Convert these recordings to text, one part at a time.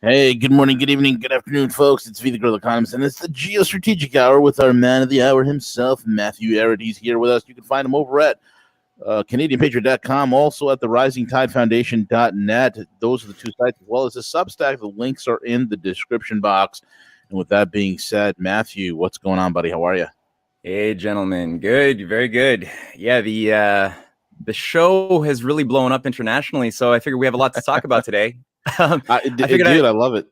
Hey, good morning, good evening, good afternoon, folks. It's V the Girl Economist, and it's the Geostrategic Hour with our man of the hour himself, Matthew Ehret. He's here with us. You can find him over at CanadianPatriot.com, also at the RisingTideFoundation.net. Those are the two sites, as well as the Substack. The links are in the description box. And with that being said, Matthew, what's going on, buddy? How are you? Hey, gentlemen. Good, very good. Yeah, the show has really blown up internationally, so I figure we have a lot to talk about today. I love it.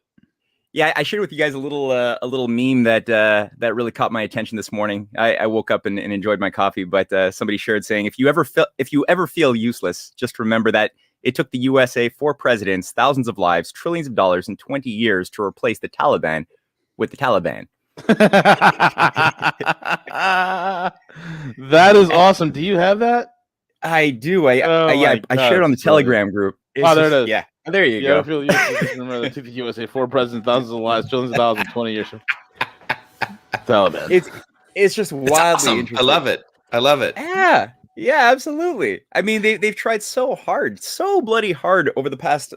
Yeah, I shared with you guys a little meme that really caught my attention this morning. I woke up and enjoyed my coffee, but somebody shared saying, if you ever feel useless, just remember that it took the USA 4 presidents, thousands of lives, trillions of dollars, and 20 years to replace the Taliban with the Taliban. That is awesome. Do you have that? I do. I shared on the Telegram group. There it is. Yeah, there you go. I feel remember that took the USA 4 presidents, thousands of lives, trillions of dollars in 20 years. Taliban. It's just wildly interesting. I love it. Yeah, absolutely. I mean, they've tried so hard, so bloody hard over the past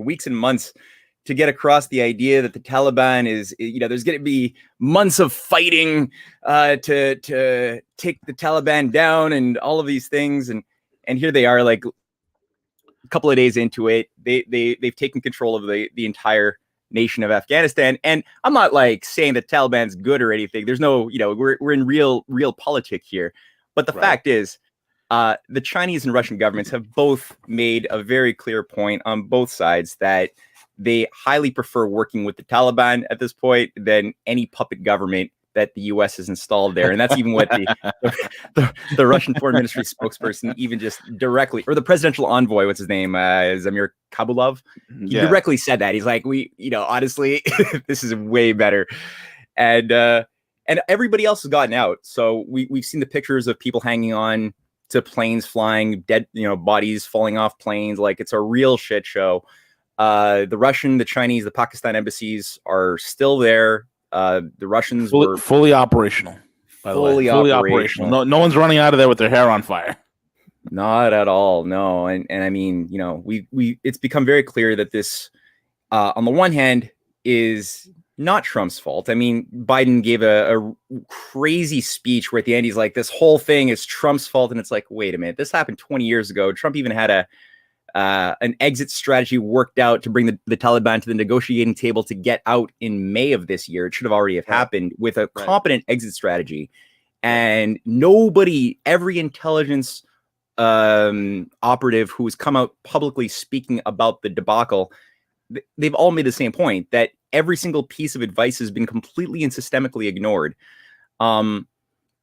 weeks and months to get across the idea that the Taliban is, there's going to be months of fighting to take the Taliban down and all of these things. And here they are, like a couple of days into it, they've taken control of the entire nation of Afghanistan. And I'm not saying that Taliban's good or anything. There's no, we're in real politic here. But the fact is, the Chinese and Russian governments have both made a very clear point on both sides that they highly prefer working with the Taliban at this point than any puppet government that the U.S. has installed there. And that's even what the Russian Foreign Ministry spokesperson even just directly, or the presidential envoy, what's his name, Zamir Kabulov, he directly said that. He's like, honestly, this is way better. And everybody else has gotten out. So we've seen the pictures of people hanging on to planes flying, dead, bodies falling off planes. Like, it's a real shit show. The Russian, the Chinese, the Pakistan embassies are still there. The Russians were fully operational. Fully operational. No one's running out of there with their hair on fire. Not at all. No. And I mean, it's become very clear that this, on the one hand, is not Trump's fault. I mean, Biden gave a crazy speech where at the end he's like, this whole thing is Trump's fault. And it's like, wait a minute, this happened 20 years ago. Trump even had an exit strategy worked out to bring the Taliban to the negotiating table to get out in May of this year. It should have already happened with a competent exit strategy. And every intelligence operative who has come out publicly speaking about the debacle, they've all made the same point, that every single piece of advice has been completely and systemically ignored,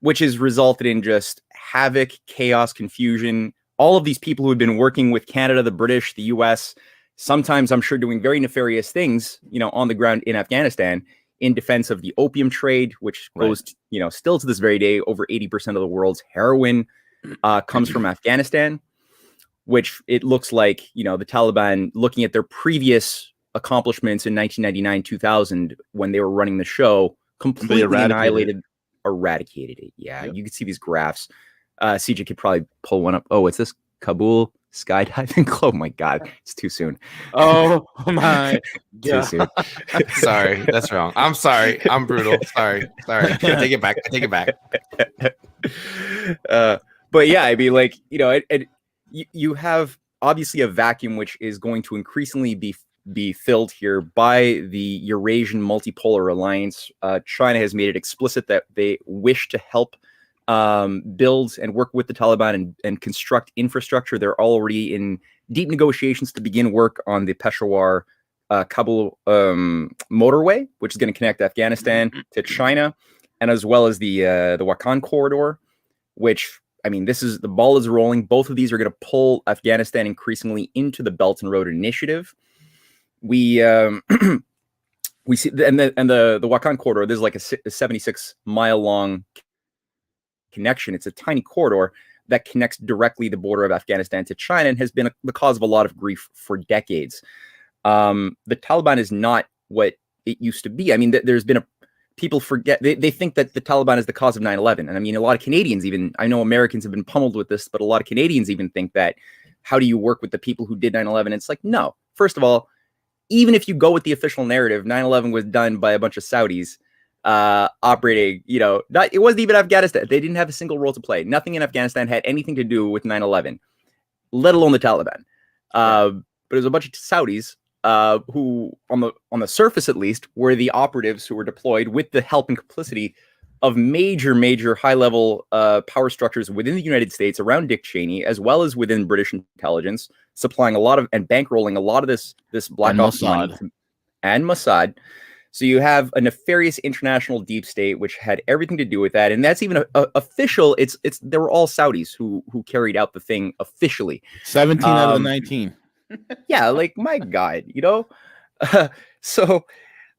which has resulted in just havoc, chaos, confusion. All of these people who have been working with Canada, the British, the US, sometimes I'm sure doing very nefarious things, on the ground in Afghanistan in defense of the opium trade, which goes, still to this very day, over 80% of the world's heroin comes from Afghanistan, which it looks like, the Taliban, looking at their previous accomplishments in 1999, 2000, when they were running the show, completely eradicated it. Yeah, yep. You can see these graphs. CJ could probably pull one up. Oh, it's this Kabul skydiving club. Oh my God, it's too soon. Oh my God. Too soon. Sorry, that's wrong. I'm sorry. I'm brutal. Sorry. Take it back. But yeah, I mean, you have obviously a vacuum which is going to increasingly be filled here by the Eurasian Multipolar Alliance. China has made it explicit that they wish to help build and work with the Taliban and construct infrastructure. They're already in deep negotiations to begin work on the Peshawar Kabul motorway, which is going to connect Afghanistan to China, and as well as the Wakhan corridor, which, I mean, the ball is rolling. Both of these are going to pull Afghanistan increasingly into the Belt and Road Initiative. We see, and the Wakhan corridor, there's like a 76-mile long connection. It's a tiny corridor that connects directly the border of Afghanistan to China and has been the cause of a lot of grief for decades. The Taliban is not what it used to be. I mean, there's been people forget, they think that the Taliban is the cause of 9/11. And I mean, a lot of Canadians, even, I know Americans have been pummeled with this, but a lot of Canadians even think that, how do you work with the people who did 9/11? It's like, no, first of all, even if you go with the official narrative, 9/11 was done by a bunch of Saudis operating, it wasn't even Afghanistan. They didn't have a single role to play. Nothing in Afghanistan had anything to do with 9/11, let alone the Taliban. But it was a bunch of Saudis who, on the surface at least, were the operatives who were deployed with the help and complicity of major high-level power structures within the United States around Dick Cheney, as well as within British intelligence, supplying a lot of and bankrolling a lot of this black ops money, and Mossad. So you have a nefarious international deep state which had everything to do with that, and that's even official. It's they were all Saudis who carried out the thing officially. 17 out of the 19. Yeah, like my God, so.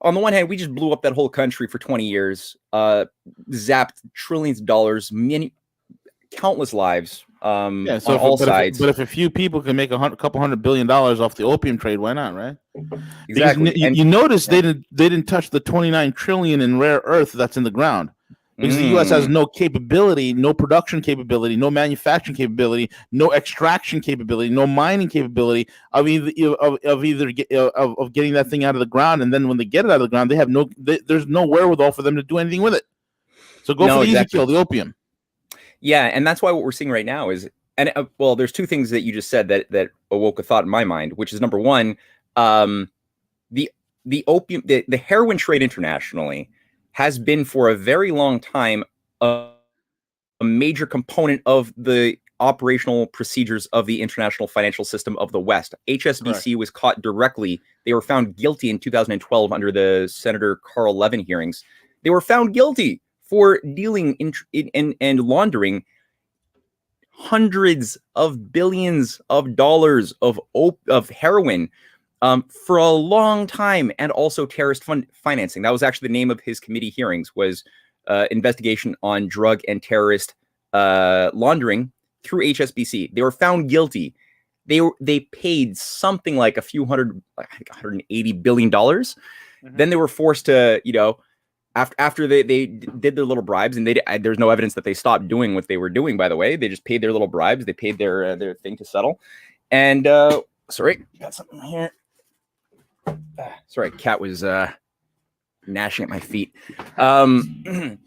On the one hand, we just blew up that whole country for 20 years, zapped trillions of dollars, countless lives on all sides. But if a few people can make a couple $100 billion off the opium trade, why not, right? Exactly. You notice they didn't touch the 29 trillion in rare earth that's in the ground. Because the U.S. has no capability, no production capability, no manufacturing capability, no extraction capability, no mining capability of getting that thing out of the ground. And then when they get it out of the ground, they have there's no wherewithal for them to do anything with it. So go for the easy kill, the opium. Yeah, and that's why what we're seeing right now is, there's two things that you just said that awoke a thought in my mind, which is number one, the opium, the heroin trade internationally has been for a very long time a major component of the operational procedures of the international financial system of the West. HSBC was caught directly. They were found guilty in 2012 under the Senator Carl Levin hearings. They were found guilty for dealing in and laundering hundreds of billions of dollars of heroin for a long time, and also terrorist financing. That was actually the name of his committee hearings, was investigation on drug and terrorist laundering through HSBC. They were found guilty. They paid something like $180 billion. Mm-hmm. Then they were forced to, after they did their little bribes, and there's no evidence that they stopped doing what they were doing, by the way. They just paid their little bribes. They paid their thing to settle. And sorry, got something here. Sorry, cat was gnashing at my feet. And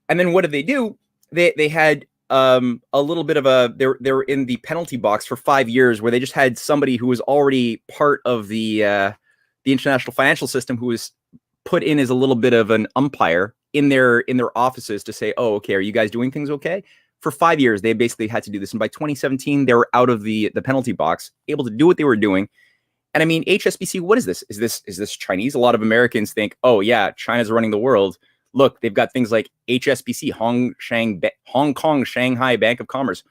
then what did they do? They had a little bit of they were in the penalty box for 5 years, where they just had somebody who was already part of the international financial system, who was put in as a little bit of an umpire in their offices to say, oh, okay, are you guys doing things okay? For 5 years, they basically had to do this. And by 2017, they were out of the penalty box, able to do what they were doing. And I mean, HSBC, what is this? Is this Chinese? A lot of Americans think, oh yeah, China's running the world. Look, they've got things like HSBC, Hong Kong Shanghai Bank of Commerce.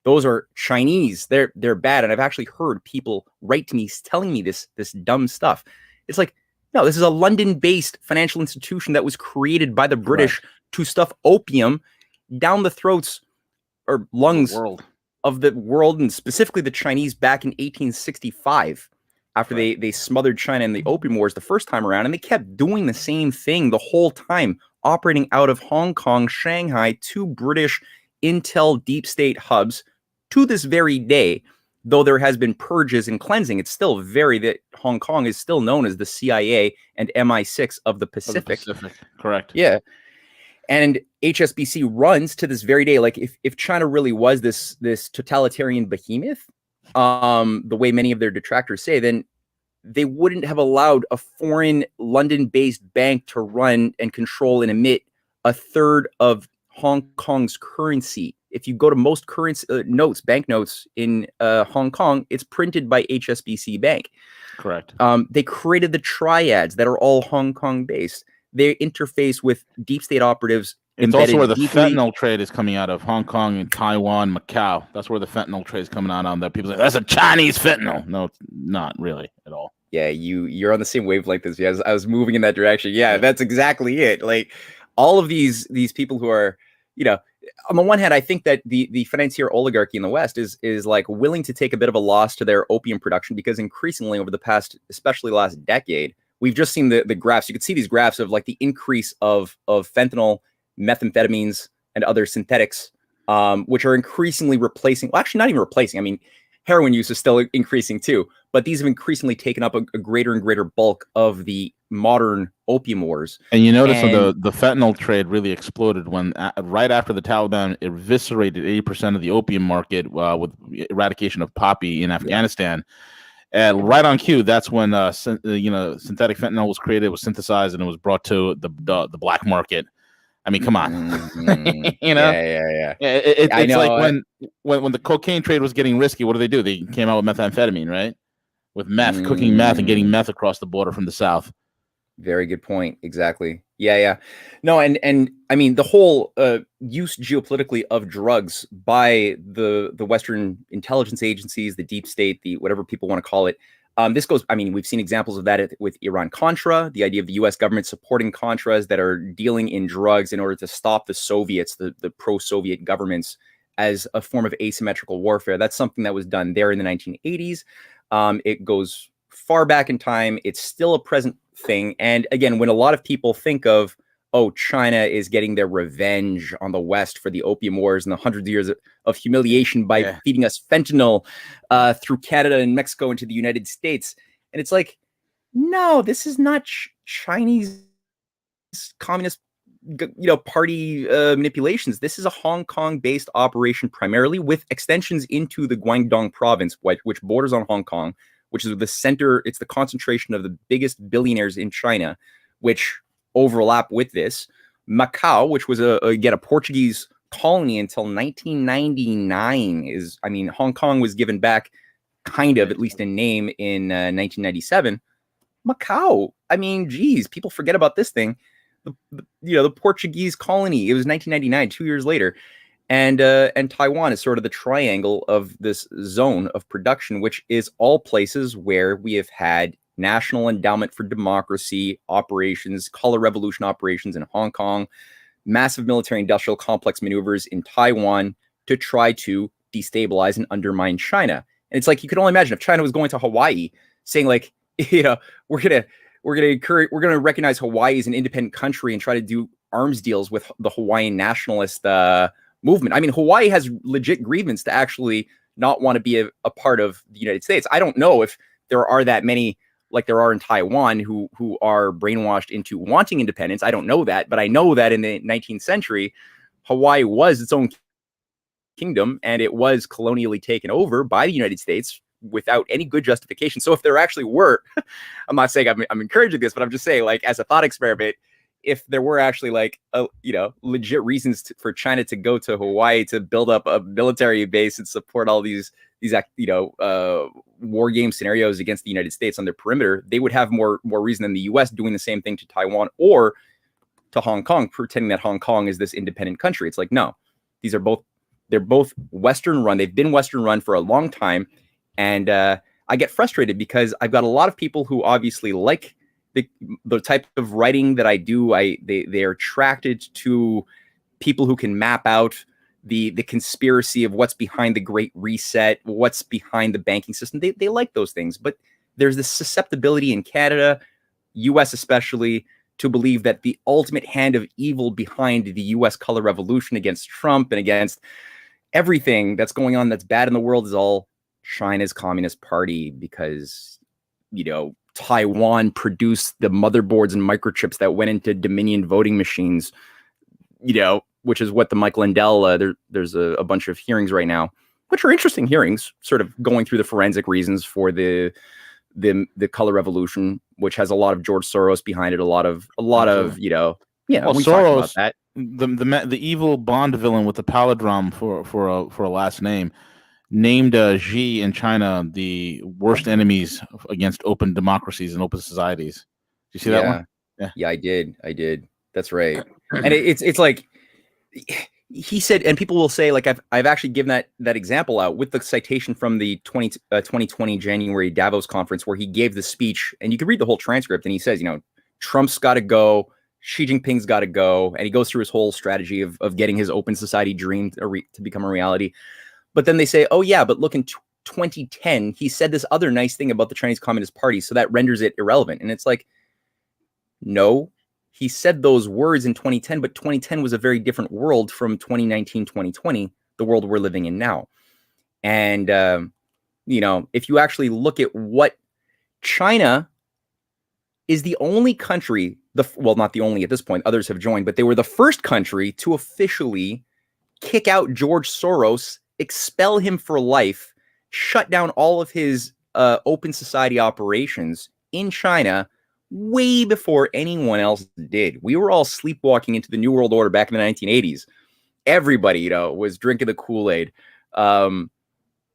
Those are Chinese. They're bad. And I've actually heard people write to me telling me this dumb stuff. It's like, no, this is a London-based financial institution that was created by the British to stuff opium down the throats or lungs of the world, and specifically the Chinese, back in 1865. After they smothered China in the Opium Wars the first time around, and they kept doing the same thing the whole time, operating out of Hong Kong, Shanghai, two British intel deep state hubs to this very day. Though there has been purges and cleansing, it's still that Hong Kong is still known as the CIA and MI6 of the Pacific. Correct. Yeah. And HSBC runs to this very day. Like if China really was this totalitarian behemoth, the way many of their detractors say, then they wouldn't have allowed a foreign London-based bank to run and control and emit a third of Hong Kong's currency. If you go to most currency banknotes in Hong Kong, it's printed by HSBC Bank. Correct. They created the triads that are all Hong Kong based. They interface with deep state operatives. It's also where the fentanyl trade is coming out of, Hong Kong and Taiwan, Macau. That's where the fentanyl trade is coming out on. That people say that's a Chinese fentanyl. No, it's not really at all. Yeah, you're on the same wavelength as me. I was moving in that direction. Yeah, that's exactly it. Like all of these people who are, on the one hand, I think that the financier oligarchy in the West is like willing to take a bit of a loss to their opium production, because increasingly over the past, especially last decade, we've just seen the graphs. You could see these graphs of like the increase of fentanyl, methamphetamines, and other synthetics, which are increasingly replacing, well, actually not even replacing. I mean, heroin use is still increasing too. But these have increasingly taken up a greater and greater bulk of the modern opium wars. And you notice the fentanyl trade really exploded when right after the Taliban eviscerated 80% of the opium market with eradication of poppy in Afghanistan. And right on cue, that's when synthetic fentanyl was created, was synthesized, and it was brought to the black market. I mean, come on. Yeah. It's like when the cocaine trade was getting risky, what do? They came out with methamphetamine, right? With meth, cooking meth and getting meth across the border from the south. Very good point. Exactly. Yeah. No, and I mean the whole use geopolitically of drugs by the Western intelligence agencies, the deep state, the whatever people want to call it. This goes. I mean, we've seen examples of that with Iran-Contra. The idea of the U.S. government supporting Contras that are dealing in drugs in order to stop the Soviets, the pro-Soviet governments, as a form of asymmetrical warfare. That's something that was done there in the 1980s. It goes far back in time. It's still a present thing. And again, when a lot of people think of, oh, China is getting their revenge on the West for the opium wars and the hundreds of years of humiliation by feeding us fentanyl through Canada and Mexico into the United States. And it's like, no, this is not Chinese communist party manipulations. This is a Hong Kong-based operation primarily with extensions into the Guangdong province, which borders on Hong Kong, which is the center. It's the concentration of the biggest billionaires in China, which overlap with this. Macau, which was a Portuguese colony until 1999, Hong Kong was given back kind of, at least in name, in 1997. Macau, geez, people forget about this thing. The Portuguese colony, it was 1999, 2 years later. And Taiwan is sort of the triangle of this zone of production, which is all places where we have had National Endowment for Democracy operations, color revolution operations in Hong Kong, massive military industrial complex maneuvers in Taiwan to try to destabilize and undermine China. And it's like, you can only imagine if China was going to Hawaii saying like, we're going to recognize Hawaii as an independent country and try to do arms deals with the Hawaiian nationalist movement. Hawaii has legit grievance to actually not want to be a part of the United States. I don't know if there are that many, like there are in Taiwan, who are brainwashed into wanting independence. I don't know that, but I know that in the 19th century, Hawaii was its own kingdom, and it was colonially taken over by the United States without any good justification. So if there actually were, I'm not saying I'm encouraging this, but I'm just saying, like, as a thought experiment, if there were actually legit reasons for China to go to Hawaii to build up a military base and support all these war game scenarios against the United States on their perimeter, they would have more reason than the U.S. doing the same thing to Taiwan or to Hong Kong, pretending that Hong Kong is this independent country. It's like, no, they're both Western run. They've been Western run for a long time. And I get frustrated because I've got a lot of people who obviously like the type of writing that I do. They are attracted to people who can map out the conspiracy of what's behind the Great Reset, what's behind the banking system. They like those things, but there's this susceptibility in Canada, US especially, to believe that the ultimate hand of evil behind the US color revolution against Trump and against everything that's going on that's bad in the world is all China's Communist Party, because Taiwan produced the motherboards and microchips that went into Dominion voting machines, which is what the Michael Lindell, there's a bunch of hearings right now, which are interesting hearings, sort of going through the forensic reasons for the color revolution, which has a lot of George Soros behind it, a lot of we Soros, talked about that. The evil Bond villain with the palindrome for a last name, named Xi in China the worst enemies against open democracies and open societies. Did you see that one? Yeah, I did. That's right. And it's like he said, and people will say, like, I've actually given that example out with the citation from the 2020 January Davos conference where he gave the speech, and you can read the whole transcript, and he says, Trump's got to go, Xi Jinping's got to go, and he goes through his whole strategy of getting his open society dream to become a reality. But then they say, oh yeah, but look, in 2010, he said this other nice thing about the Chinese Communist Party, so that renders it irrelevant. And it's like, no, he said those words in 2010, but 2010 was a very different world from 2019, 2020, the world we're living in now. And if you actually look at what China is the only country, not the only at this point, others have joined, but they were the first country to officially kick out George Soros, expel him for life, shut down all of his open society operations in China way before anyone else did. We were all sleepwalking into the New World Order back in the 1980s. Everybody, was drinking the Kool-Aid.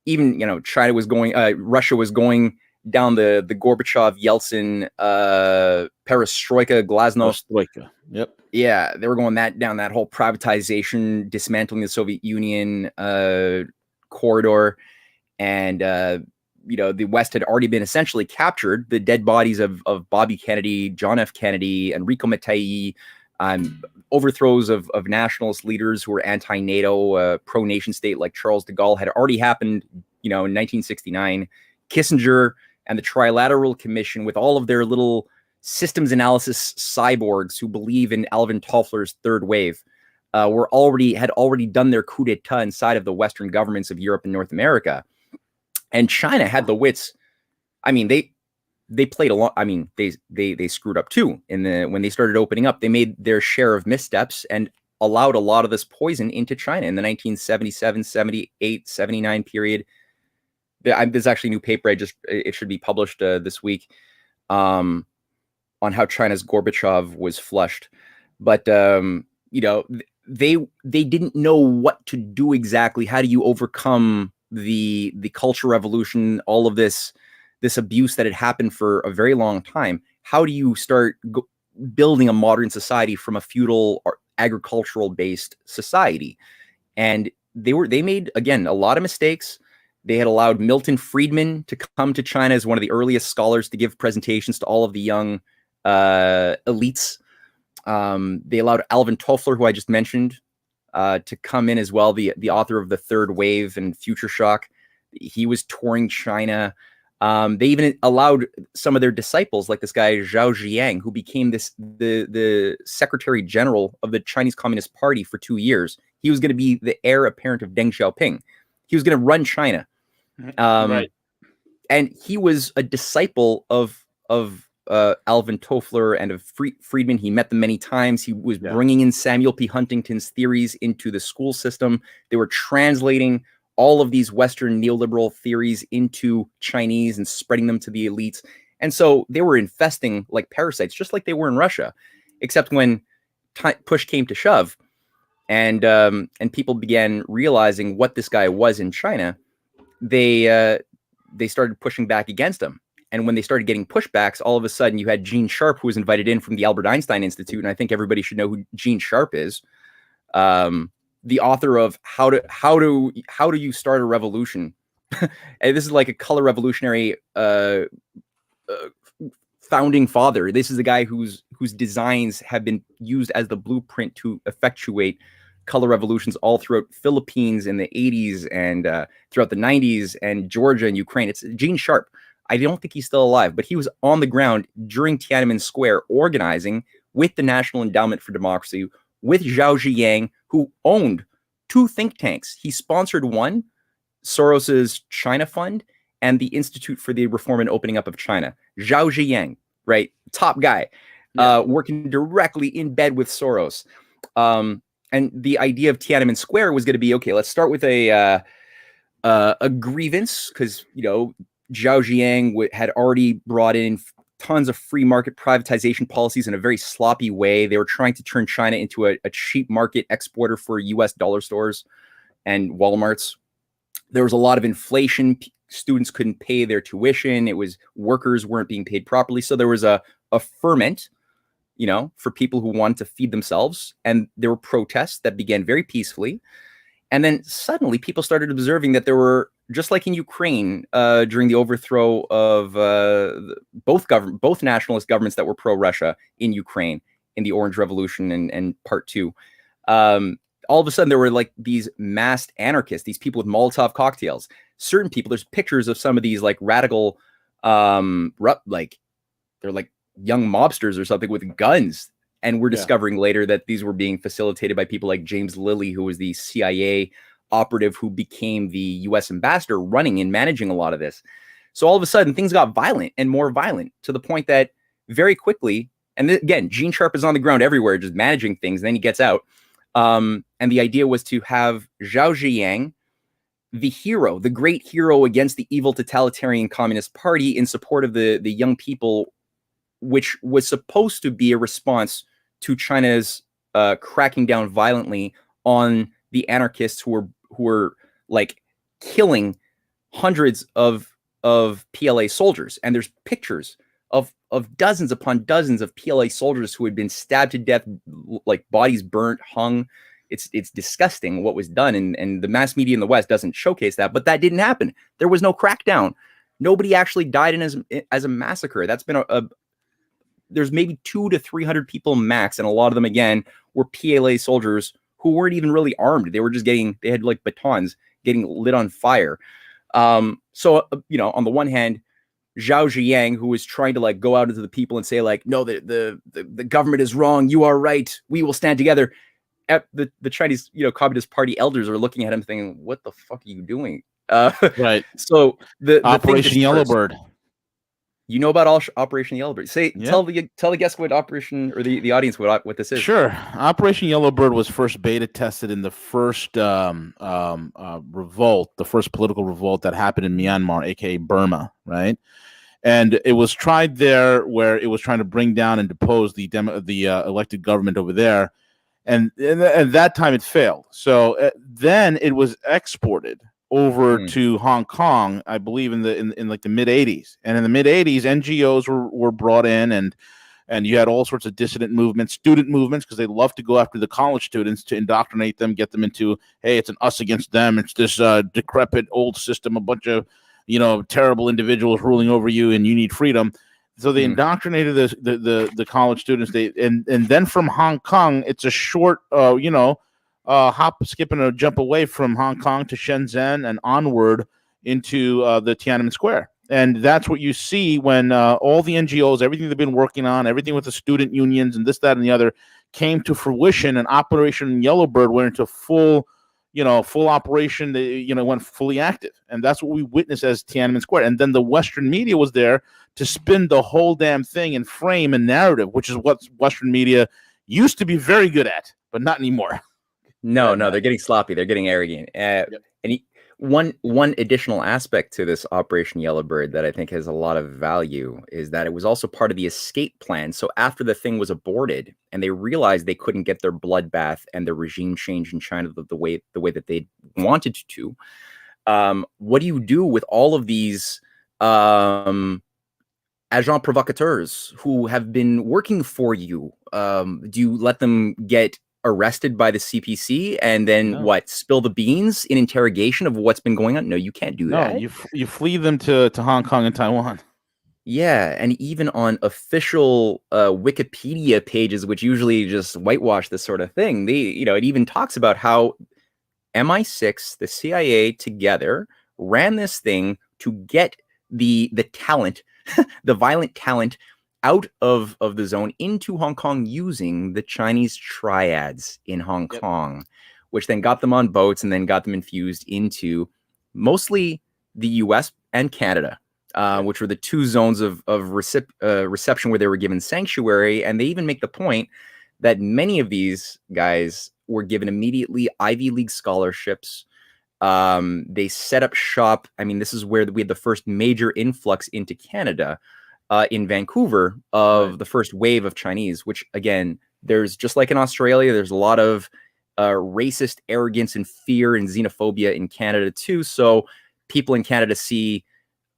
Even, China was going, Russia was going down the Gorbachev, Yeltsin, perestroika, glasnost. Perestroika. Yep. Yeah, they were going down that whole privatization, dismantling the Soviet Union corridor. And, the West had already been essentially captured. The dead bodies of Bobby Kennedy, John F. Kennedy, Enrico Mattei, overthrows of nationalist leaders who were anti-NATO, pro-nation state like Charles de Gaulle had already happened, in 1969. Kissinger and the Trilateral Commission, with all of their little systems analysis cyborgs who believe in Alvin Toffler's third wave, had already done their coup d'etat inside of the Western governments of Europe and North America. And China had the wits. I mean, they played along. I mean, they screwed up too. When they started opening up, they made their share of missteps and allowed a lot of this poison into China in the 1977, 78, 79 period. There's actually a new paper. It should be published this week on how China's Gorbachev was flushed. But they didn't know what to do exactly. How do you overcome the Cultural Revolution, all of this abuse that had happened for a very long time? How do you start building a modern society from a feudal or agricultural based society? And they made, again, a lot of mistakes. They had allowed Milton Friedman to come to China as one of the earliest scholars to give presentations to all of the young elites. They allowed Alvin Toffler, who I just mentioned, to come in as well, the author of The Third Wave and Future Shock. He was touring China. They even allowed some of their disciples, like this guy Zhao Ziyang, who became the Secretary General of the Chinese Communist Party for 2 years. He was going to be the heir apparent of Deng Xiaoping. He was going to run China. Right. And he was a disciple of Alvin Toffler and of Friedman. He met them many times. He was bringing in Samuel P. Huntington's theories into the school system. They were translating all of these Western neoliberal theories into Chinese and spreading them to the elites. And so they were infesting like parasites, just like they were in Russia, except when push came to shove and people began realizing what this guy was in China, they started pushing back against him. And when they started getting pushbacks, all of a sudden you had Gene Sharp, who was invited in from the Albert Einstein Institute. And I think everybody should know who Gene Sharp is. The author of how do you start a revolution? And this is like a color revolutionary founding father. This is a guy whose designs have been used as the blueprint to effectuate color revolutions all throughout Philippines in the 80s and throughout the 90s and Georgia and Ukraine. It's Gene Sharp. I don't think he's still alive, but he was on the ground during Tiananmen Square organizing with the National Endowment for Democracy, with Zhao Ziyang, who owned 2 think tanks. He sponsored one, Soros's China Fund, and the Institute for the Reform and Opening Up of China. Zhao Ziyang, right? Top guy, working directly in bed with Soros. And the idea of Tiananmen Square was going to be, okay, let's start with a grievance, because, Zhao Ziyang had already brought in tons of free market privatization policies in a very sloppy way. They were trying to turn China into a cheap market exporter for US dollar stores and Walmarts. There was a lot of inflation. Students couldn't pay their tuition. Workers weren't being paid properly. So there was a ferment, for people who wanted to feed themselves. And there were protests that began very peacefully. And then suddenly people started observing that there were, just like in Ukraine, during the overthrow of both nationalist governments that were pro-Russia in Ukraine in the Orange Revolution and Part 2, all of a sudden there were like these masked anarchists, these people with Molotov cocktails. Certain people, there's pictures of some of these like radical, they're like young mobsters or something with guns. And we're discovering later that these were being facilitated by people like James Lilly, who was the CIA operative who became the U.S. ambassador, running and managing a lot of this. So all of a sudden, things got violent and more violent, to the point that very quickly, and again, Gene Sharp is on the ground everywhere, just managing things. And then he gets out. And the idea was to have Zhao Ziyang, the hero, the great hero against the evil totalitarian Communist Party, in support of the young people, which was supposed to be a response to China's cracking down violently on the anarchists who were like killing hundreds of PLA soldiers. And there's pictures of dozens upon dozens of PLA soldiers who had been stabbed to death, like bodies burnt, hung. It's disgusting what was done, and the mass media in the West doesn't showcase that. But that didn't happen. There was no crackdown. Nobody actually died as a massacre. That's been there's maybe 200 to 300 people max, and a lot of them again were PLA soldiers who weren't even really armed. They were just they had like batons getting lit on fire. So on the one hand, Zhao Ziyang, who was trying to like go out into the people and say like, no, the government is wrong, you are right, we will stand together. The Chinese Communist Party elders are looking at him thinking, what the fuck are you doing? Right. So the Operation Yellowbird. You know about Operation Yellowbird. Tell the guests what Operation, or the audience what this is. Sure. Operation Yellowbird was first beta tested in the first revolt, the first political revolt that happened in Myanmar, aka Burma, right? And it was tried there, where it was trying to bring down and depose the elected government over there, and at that time it failed. So then it was exported over to Hong Kong, I believe in like the mid 80s. And in the mid 80s, NGOs were brought in, and you had all sorts of dissident movements, student movements, because they love to go after the college students to indoctrinate them, get them into, hey, it's an us against them. It's this decrepit old system, a bunch of terrible individuals ruling over you, and you need freedom. So they indoctrinated the college students. And then from Hong Kong, it's a short hop, skip, and a jump away from Hong Kong to Shenzhen and onward into the Tiananmen Square. And that's what you see when all the NGOs, everything they've been working on, everything with the student unions and this, that, and the other came to fruition, and Operation Yellowbird went into full operation. They, went fully active. And that's what we witnessed as Tiananmen Square. And then the Western media was there to spin the whole damn thing and frame a narrative, which is what Western media used to be very good at, but not anymore. No, they're getting sloppy. They're getting arrogant. And one additional aspect to this Operation Yellowbird that I think has a lot of value is that it was also part of the escape plan. So after the thing was aborted and they realized they couldn't get their bloodbath and their regime change in China the way that they wanted to, what do you do with all of these agents provocateurs who have been working for you? Do you let them get arrested by the CPC and then spill the beans in interrogation of what's been going on? No, you can't do that. You flee them to Hong Kong and Taiwan. Yeah, and even on official Wikipedia pages, which usually just whitewash this sort of thing, it even talks about how MI6, the CIA together ran this thing to get the talent, the violent talent, out of the zone into Hong Kong using the Chinese triads in Hong Kong, which then got them on boats and then got them infused into mostly the US and Canada, which were the two zones of reception where they were given sanctuary. And they even make the point that many of these guys were given immediately Ivy League scholarships. They set up shop. I mean, this is where we had the first major influx into Canada, in Vancouver, of the first wave of Chinese, which again, there's just like in Australia, there's a lot of racist arrogance and fear and xenophobia in Canada too. So people in Canada see,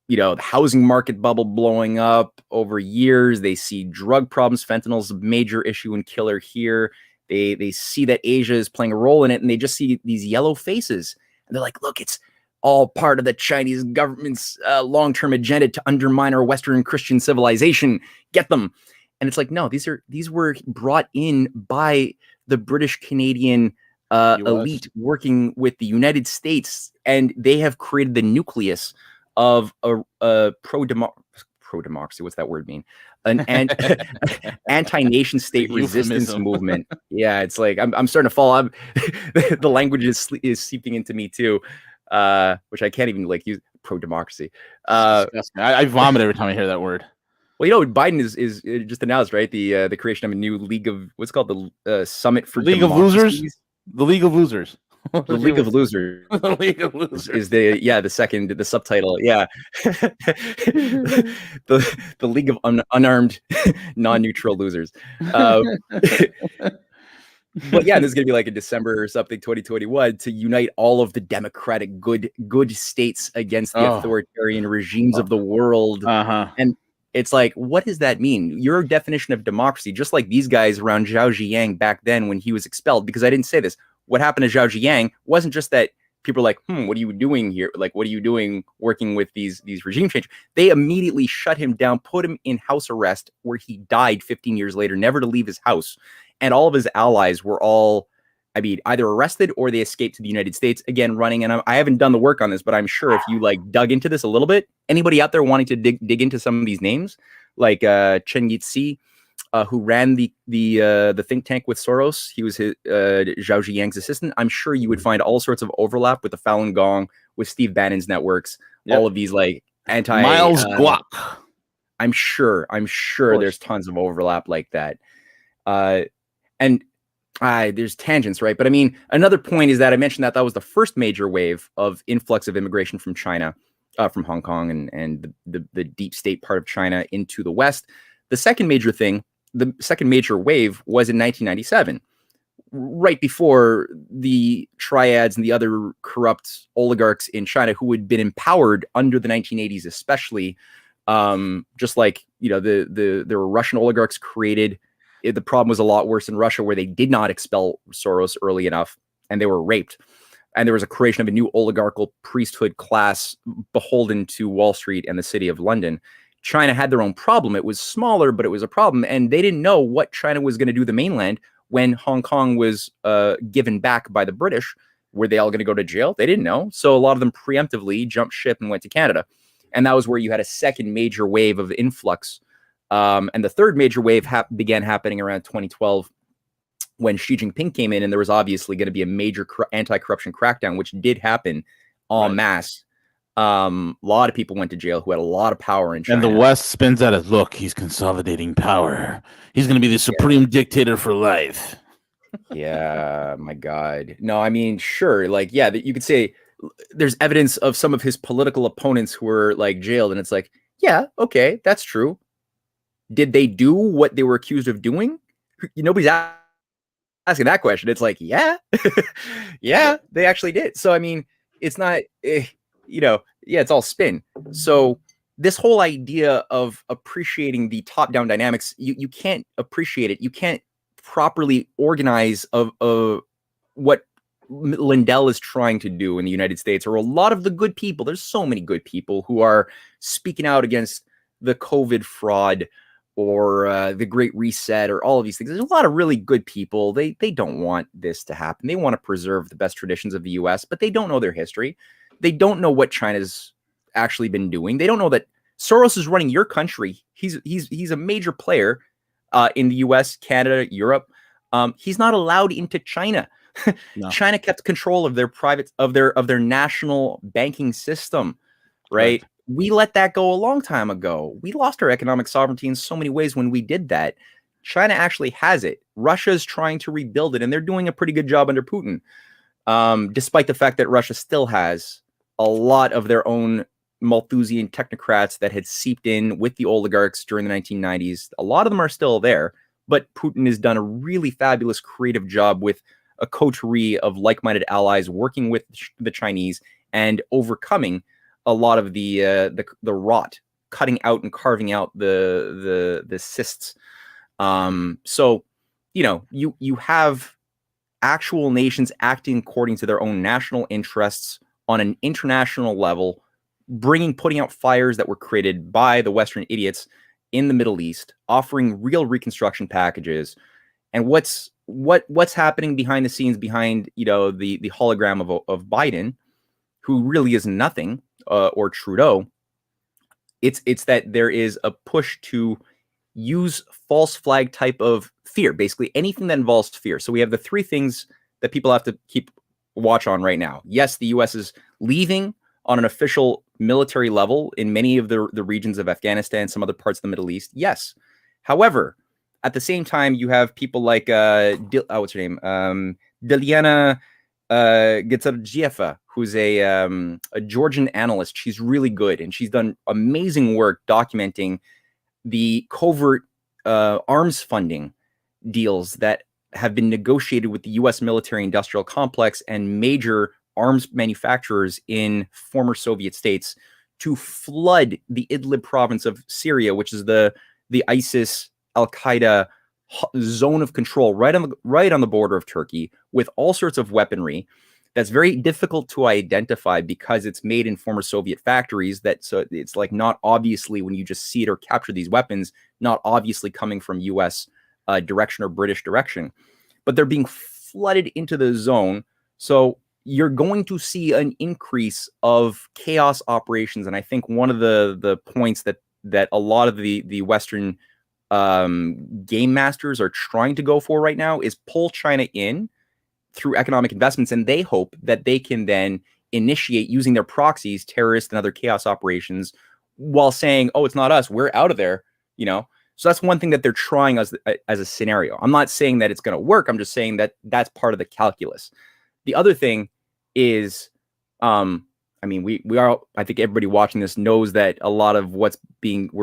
the housing market bubble blowing up over years. They see drug problems. Fentanyl's a major issue and killer here. They see that Asia is playing a role in it, and they just see these yellow faces. And they're like, look, it's all part of the Chinese government's long-term agenda to undermine our Western Christian civilization. Get them. And it's like, no, these were brought in by the British Canadian elite working with the United States, and they have created the nucleus of a pro-democracy. What's that word mean? anti-nation state resistance movement. Yeah, it's like I'm starting to fall. The language is seeping into me too, which I can't even like use. Pro-democracy. I vomit every time I hear that word. Well, you know, Biden is just announced, right? The creation of a new league of what's called the Summit for League of Losers. The League of Losers. The League of Losers. The League of Losers is the subtitle. Yeah, the League of Unarmed, non-neutral losers. But yeah, this is gonna be like in December or something, 2021, to unite all of the democratic good states against the authoritarian regimes of the world. And it's like, what does that mean? Your definition of democracy, just like these guys around Zhao Ziyang back then when he was expelled, because I didn't say this. What happened to Zhao Ziyang wasn't just that people are like, what are you doing here? Like, what are you doing working with these regime change? They immediately shut him down, put him in house arrest, where he died 15 years later, never to leave his house. And all of his allies were all, I mean, either arrested or they escaped to the United States, again, running. And I haven't done the work on this, but I'm sure if you like dug into this a little bit, anybody out there wanting to dig into some of these names, like Chen Yitzi, who ran the think tank with Soros, he was his, Zhao Ziyang's assistant. I'm sure you would find all sorts of overlap with the Falun Gong, with Steve Bannon's networks, all of these like Miles Guak. I'm sure there's tons of overlap like that. And there's tangents, right? But I mean, another point is that I mentioned that was the first major wave of influx of immigration from China, from Hong Kong and the deep state part of China into the West. The second major wave was in 1997, right before the triads and the other corrupt oligarchs in China who had been empowered under the 1980s, especially, just like, you know, there were Russian oligarchs created. The problem was a lot worse in Russia, where they did not expel Soros early enough and they were raped. And there was a creation of a new oligarchical priesthood class beholden to Wall Street and the city of London. China had their own problem. It was smaller, but it was a problem. And they didn't know what China was going to do to the mainland when Hong Kong was given back by the British. Were they all going to go to jail? They didn't know. So a lot of them preemptively jumped ship and went to Canada. And that was where you had a second major wave of influx. And the third major wave began happening around 2012 when Xi Jinping came in, and there was obviously going to be a major anti-corruption crackdown, which did happen en masse. A lot of people went to jail who had a lot of power in China. And the West spins at it. Look, he's consolidating power. He's going to be the supreme dictator for life. Yeah, my God. No, I mean, sure. Like, yeah, you could say there's evidence of some of his political opponents who were like jailed, and it's like, yeah, okay, that's true. Did they do what they were accused of doing? Nobody's asking that question. It's like, yeah, yeah, they actually did. So, I mean, it's not, it's all spin. So this whole idea of appreciating the top-down dynamics, you can't appreciate it. You can't properly organize of what Lindell is trying to do in the United States, or a lot of the good people. There's so many good people who are speaking out against the COVID fraud, or the Great Reset, or all of these things. There's a lot of really good people. They don't want this to happen. They want to preserve the best traditions of the U.S., but they don't know their history. They don't know what China's actually been doing. They don't know that Soros is running your country. He's a major player in the U.S., Canada, Europe. He's not allowed into China. No. China kept control of their national banking system, right? We let that go a long time ago. We lost our economic sovereignty in so many ways when we did that. China actually has it. Russia is trying to rebuild it, and they're doing a pretty good job under Putin, despite the fact that Russia still has a lot of their own Malthusian technocrats that had seeped in with the oligarchs during the 1990s. A lot of them are still there, but Putin has done a really fabulous creative job with a coterie of like-minded allies working with the Chinese and overcoming a lot of the rot, cutting out and carving out the cysts. So, you have actual nations acting according to their own national interests on an international level, putting out fires that were created by the Western idiots in the Middle East, offering real reconstruction packages. And what's happening behind the scenes, behind the hologram of Biden, who really is nothing, or Trudeau. It's that there is a push to use false flag type of fear, basically anything that involves fear. So we have the three things that people have to keep watch on right now. Yes, the US is leaving on an official military level in many of the regions of Afghanistan, some other parts of the Middle East. Yes. However, at the same time, you have people like, what's her name? Dilyana Georgieva, who's a Georgian analyst. She's really good, and she's done amazing work documenting the covert arms funding deals that have been negotiated with the U.S. military-industrial complex and major arms manufacturers in former Soviet states to flood the Idlib province of Syria, which is the ISIS Al-Qaeda zone of control right on the border of Turkey, with all sorts of weaponry that's very difficult to identify because it's made in former Soviet factories. So it's like not obviously, when you just see it or capture these weapons, not obviously coming from US direction or British direction, but they're being flooded into the zone. So you're going to see an increase of chaos operations. And I think one of the points that a lot of the Western game masters are trying to go for right now is pull China in through economic investments, and they hope that they can then initiate, using their proxies, terrorist and other chaos operations, while saying, "Oh, it's not us. We're out of there." So that's one thing that they're trying as a scenario. I'm not saying that it's going to work. I'm just saying that that's part of the calculus. The other thing is, we are. I think everybody watching this knows that a lot of we're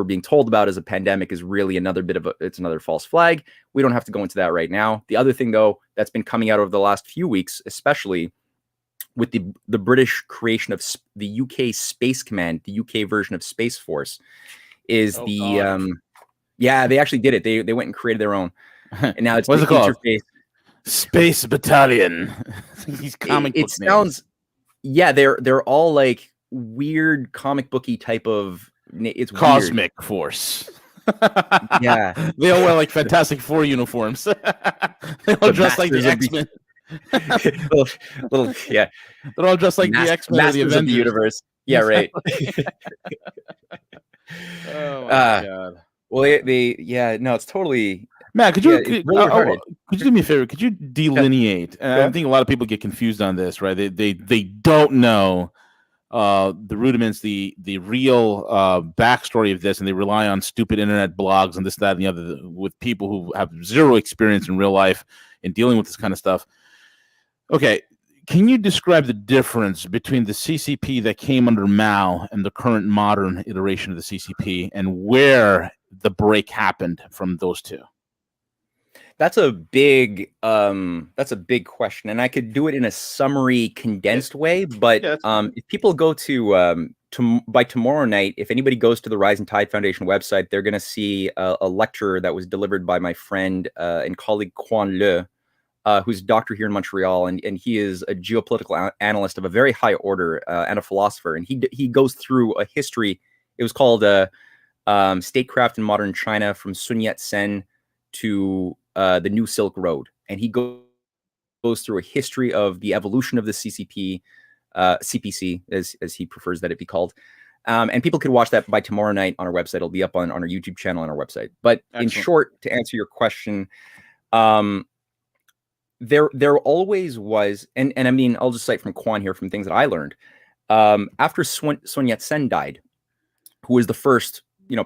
being told about as a pandemic is really it's another false flag. We don't have to go into that right now. The other thing, though, that's been coming out over the last few weeks, especially with the British creation of the UK Space Command, the UK version of Space Force, is they actually did it. They went and created their own, and now it's what's it called? Interface Space Battalion. These comic book sounds. Yeah, they're all like weird comic booky type of. It's Cosmic weird. Force. Yeah, they all wear like Fantastic Four uniforms. They all dress like the X-Men. Yeah, they're all dressed like the X-Men Masters of the universe. Yeah, right. Oh my god. Well, no, it's totally. Matt, could you do me a favor? Could you delineate? I think a lot of people get confused on this, right? They don't know the rudiments, the real backstory of this, and they rely on stupid internet blogs and this, that, and the other, with people who have zero experience in real life in dealing with this kind of stuff. Okay, can you describe the difference between the CCP that came under Mao and the current modern iteration of the CCP, and where the break happened from those two? That's a big question, and I could do it in a summary, condensed way. But if people go to by tomorrow night, if anybody goes to the Rise and Tide Foundation website, they're going to see a lecture that was delivered by my friend and colleague Quan Le, who's a doctor here in Montreal, and he is a geopolitical analyst of a very high order and a philosopher. And he goes through a history. It was called Statecraft in Modern China, from Sun Yat-sen to the New Silk Road, and he goes through a history of the evolution of the CCP, CPC, as he prefers that it be called. And people could watch that by tomorrow night on our website. It'll be up on our YouTube channel on our website. But in short, to answer your question, there always was, and I mean, I'll just cite from Quan here, from things that I learned. After Sun Yat-sen died, who was the first,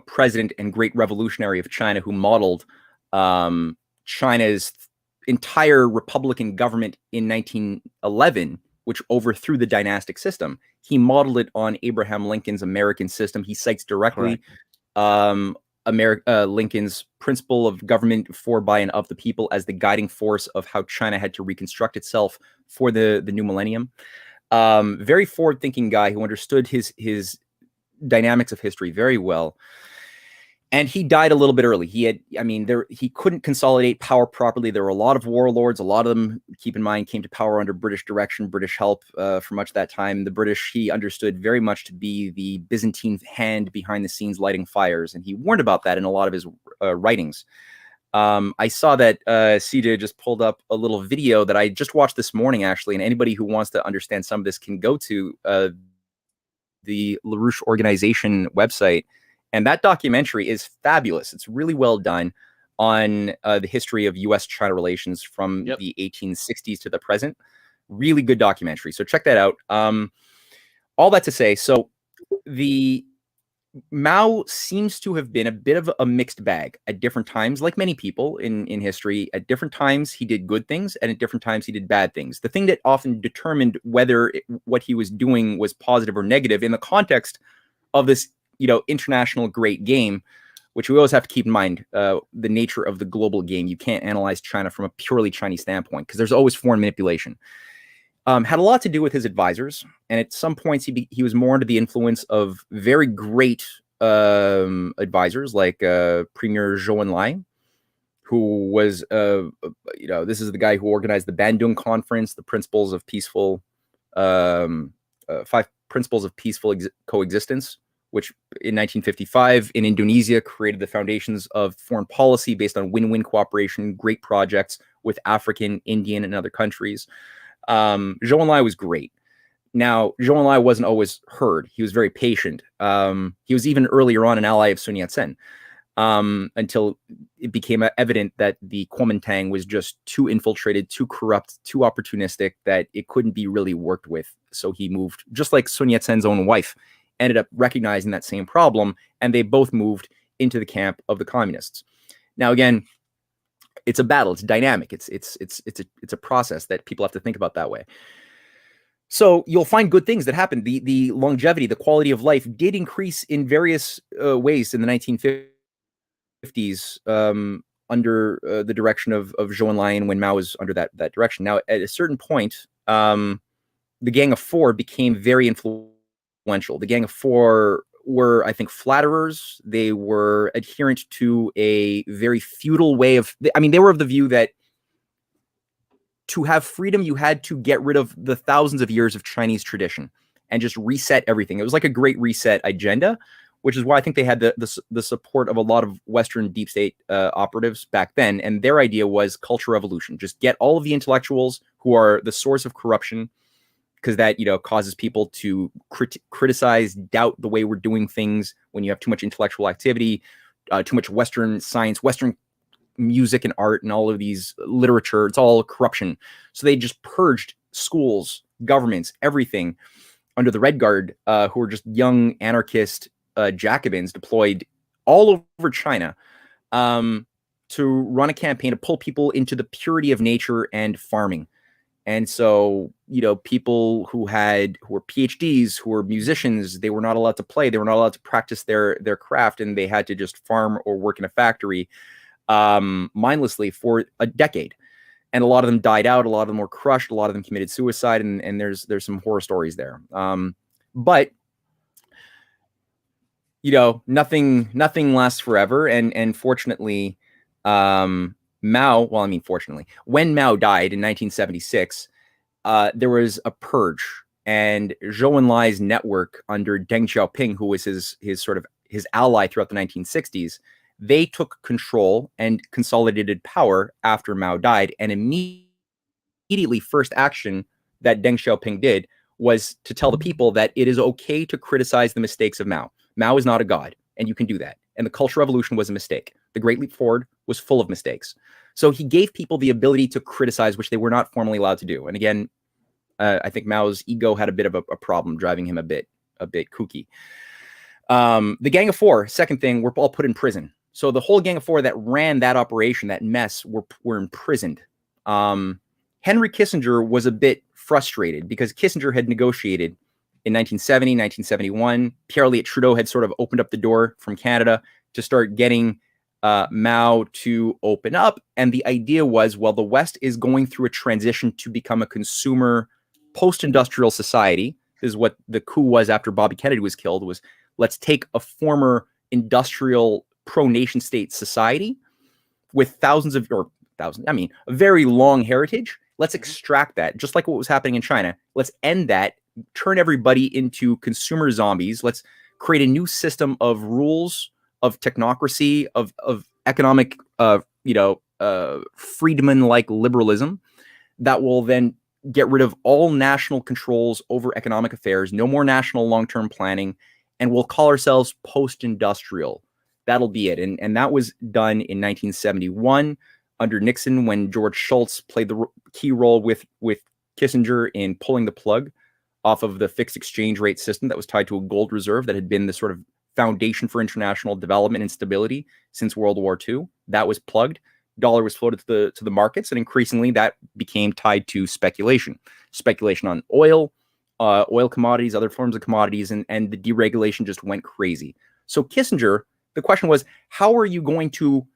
president and great revolutionary of China, who modeled China's entire republican government in 1911, which overthrew the dynastic system. He modeled it on Abraham Lincoln's American system. He cites directly Lincoln's principle of government for, by, and of the people as the guiding force of how China had to reconstruct itself for the new millennium. Very forward-thinking guy who understood his dynamics of history very well. And he died a little bit early. He couldn't consolidate power properly. There were a lot of warlords. A lot of them, keep in mind, came to power under British direction, British help for much of that time. The British, he understood very much to be the Byzantine hand behind the scenes lighting fires. And he warned about that in a lot of his writings. I saw that CJ just pulled up a little video that I just watched this morning, actually. And anybody who wants to understand some of this can go to the LaRouche organization website And that documentary is fabulous. It's really well done on the history of U.S.-China relations from the 1860s to the present. Really good documentary. So check that out. All that to say, so the Mao seems to have been a bit of a mixed bag at different times, like many people in history. At different times, he did good things, and at different times, he did bad things. The thing that often determined whether what he was doing was positive or negative in the context of this, international great game, which we always have to keep in mind, the nature of the global game. You can't analyze China from a purely Chinese standpoint because there's always foreign manipulation. Had a lot to do with his advisors, and at some points he was more under the influence of very great advisors like Premier Zhou Enlai, who was this is the guy who organized the Bandung Conference, the Principles of Peaceful 5 Principles of Peaceful Coexistence, which in 1955 in Indonesia created the foundations of foreign policy based on win-win cooperation, great projects with African, Indian, and other countries. Zhou Enlai was great. Now, Zhou Enlai wasn't always heard. He was very patient. He was even earlier on an ally of Sun Yat-sen until it became evident that the Kuomintang was just too infiltrated, too corrupt, too opportunistic, that it couldn't be really worked with. So he moved, just like Sun Yat-sen's own wife ended up recognizing that same problem, and they both moved into the camp of the communists. Now, again, it's a battle. It's dynamic. It's a process that people have to think about that way. So you'll find good things that happen. The longevity, the quality of life did increase in various ways in the 1950s under the direction of Zhou Enlai and when Mao was under that direction. Now, at a certain point, the Gang of Four became very influential. The Gang of Four were, I think, flatterers. They were adherent to a very feudal way of, they were of the view that to have freedom, you had to get rid of the thousands of years of Chinese tradition and just reset everything. It was like a great reset agenda, which is why I think they had the support of a lot of Western deep state operatives back then. And their idea was culture revolution. Just get all of the intellectuals who are the source of corruption, because that, causes people to criticize, doubt the way we're doing things when you have too much intellectual activity, too much Western science, Western music and art, and all of these literature. It's all corruption. So they just purged schools, governments, everything under the Red Guard, who were just young anarchist Jacobins deployed all over China to run a campaign to pull people into the purity of nature and farming. And so, people who were PhDs, who were musicians, they were not allowed to play. They were not allowed to practice their craft, and they had to just farm or work in a factory mindlessly for a decade. And a lot of them died out. A lot of them were crushed. A lot of them committed suicide. And there's some horror stories there. But nothing lasts forever. And fortunately, fortunately, when Mao died in 1976, there was a purge, and Zhou Enlai's network under Deng Xiaoping, who was his ally throughout the 1960s, they took control and consolidated power after Mao died. And immediately, first action that Deng Xiaoping did was to tell the people that it is okay to criticize the mistakes of Mao. Mao is not a god, and you can do that. And the Cultural Revolution was a mistake. The Great Leap Forward was full of mistakes. So he gave people the ability to criticize, which they were not formally allowed to do. And again, I think Mao's ego had a bit of a problem, driving him a bit kooky. The Gang of Four, second thing, were all put in prison. So the whole Gang of Four that ran that operation, that mess, were imprisoned. Henry Kissinger was a bit frustrated because Kissinger had negotiated in 1970, 1971. Pierre Elliott Trudeau had sort of opened up the door from Canada to start getting Mao to open up. And the idea was, well, the West is going through a transition to become a consumer post-industrial society. This is what the coup was after Bobby Kennedy was killed, was let's take a former industrial pro-nation state society with a very long heritage. Let's extract that, just like what was happening in China. Let's end that, turn everybody into consumer zombies. Let's create a new system of rules, of technocracy, of economic, Friedman-like liberalism that will then get rid of all national controls over economic affairs, no more national long-term planning, and we'll call ourselves post-industrial. That'll be it. And that was done in 1971 under Nixon, when George Shultz played the key role with Kissinger in pulling the plug off of the fixed exchange rate system that was tied to a gold reserve that had been the sort of foundation for international development and stability since World War II. That was plugged. Dollar was floated to the markets, and increasingly that became tied to speculation on oil, oil commodities, other forms of commodities, and the deregulation just went crazy. So Kissinger, the question was, how are you going to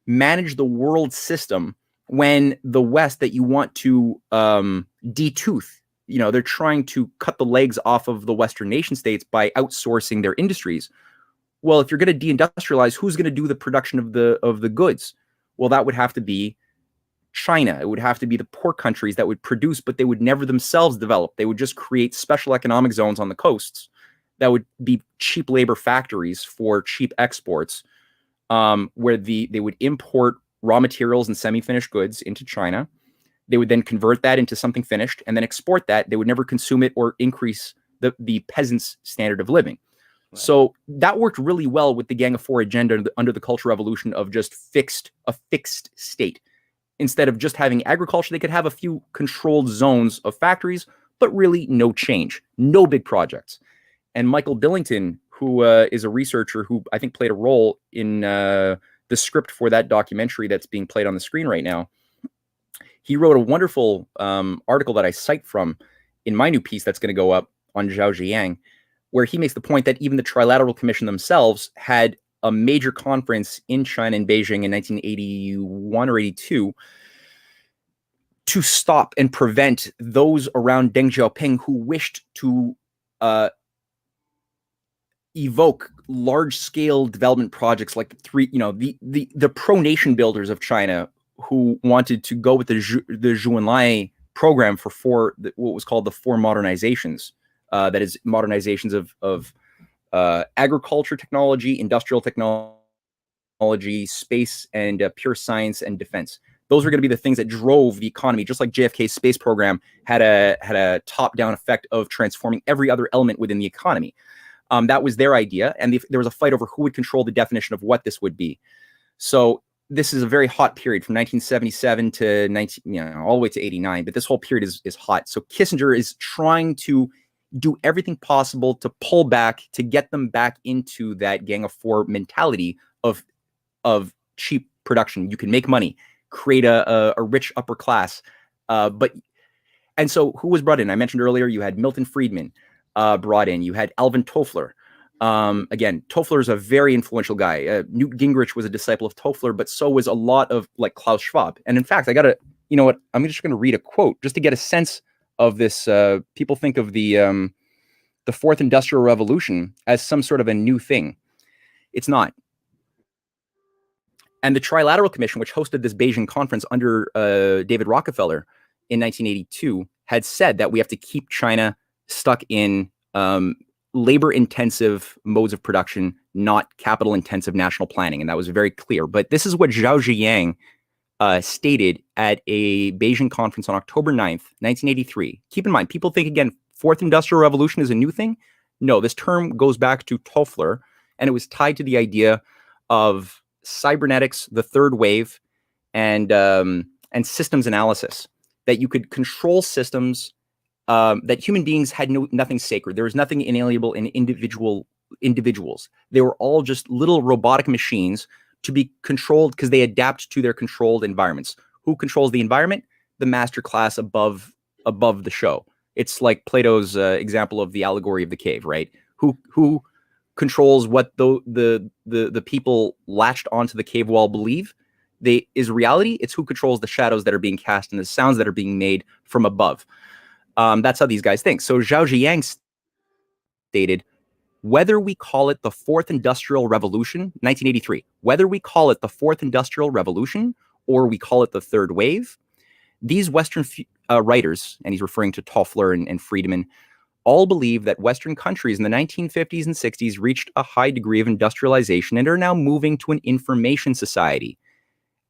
manage the world system when the West that you want to detooth, they're trying to cut the legs off of the Western nation states by outsourcing their industries? Well, if you're going to deindustrialize, who's going to do the production of the goods? Well, that would have to be China. It would have to be the poor countries that would produce, but they would never themselves develop. They would just create special economic zones on the coasts that would be cheap labor factories for cheap exports, where they would import raw materials and semi-finished goods into China. They would then convert that into something finished and then export that. They would never consume it or increase the peasants' standard of living. Right. So that worked really well with the Gang of Four agenda under the Cultural Revolution of just a fixed state. Instead of just having agriculture, they could have a few controlled zones of factories, but really no change, no big projects. And Michael Billington, who is a researcher who I think played a role in the script for that documentary that's being played on the screen right now, he wrote a wonderful article that I cite from in my new piece that's going to go up on Zhao Ziyang, where he makes the point that even the Trilateral Commission themselves had a major conference in China in Beijing in 1981 or 82 to stop and prevent those around Deng Xiaoping who wished to evoke large-scale development projects like the pro-nation builders of China, who wanted to go with the Zhou Enlai program for what was called the four modernizations. That is modernizations of agriculture technology, industrial technology, space, and pure science and defense. Those were going to be the things that drove the economy, just like JFK's space program had a top-down effect of transforming every other element within the economy. That was their idea, and there was a fight over who would control the definition of what this would be. So this is a very hot period from 1977 to all the way to 89, but this whole period is hot. So Kissinger is trying to do everything possible to pull back, to get them back into that Gang of Four mentality of cheap production. You can make money, create a rich upper class. And so who was brought in? I mentioned earlier, you had Milton Friedman brought in. You had Alvin Toffler. Again, Toffler is a very influential guy. Newt Gingrich was a disciple of Toffler, but so was a lot of like Klaus Schwab. And in fact, I'm just going to read a quote just to get a sense of this. People think of the Fourth Industrial Revolution as some sort of a new thing. It's not. And the Trilateral Commission, which hosted this Beijing conference under David Rockefeller in 1982, had said that we have to keep China stuck in labor-intensive modes of production, not capital-intensive national planning. And that was very clear. But this is what Zhao Ziyang stated at a Beijing conference on October 9th, 1983. Keep in mind, people think, again, Fourth Industrial Revolution is a new thing. No, this term goes back to Toffler, and it was tied to the idea of cybernetics, the third wave, and systems analysis, that you could control systems, that human beings had nothing sacred. There was nothing inalienable in individuals. They were all just little robotic machines to be controlled because they adapt to their controlled environments. Who controls the environment? The master class above the show. It's like Plato's example of the allegory of the cave, right? Who controls what the people latched onto the cave wall believe is reality? It's who controls the shadows that are being cast and the sounds that are being made from above. That's how these guys think. So Zhao Ziyang stated, whether we call it the Fourth Industrial Revolution, 1983, whether we call it the Fourth Industrial Revolution or we call it the Third Wave, these Western writers, and he's referring to Toffler and Friedman, all believe that Western countries in the 1950s and 60s reached a high degree of industrialization and are now moving to an information society.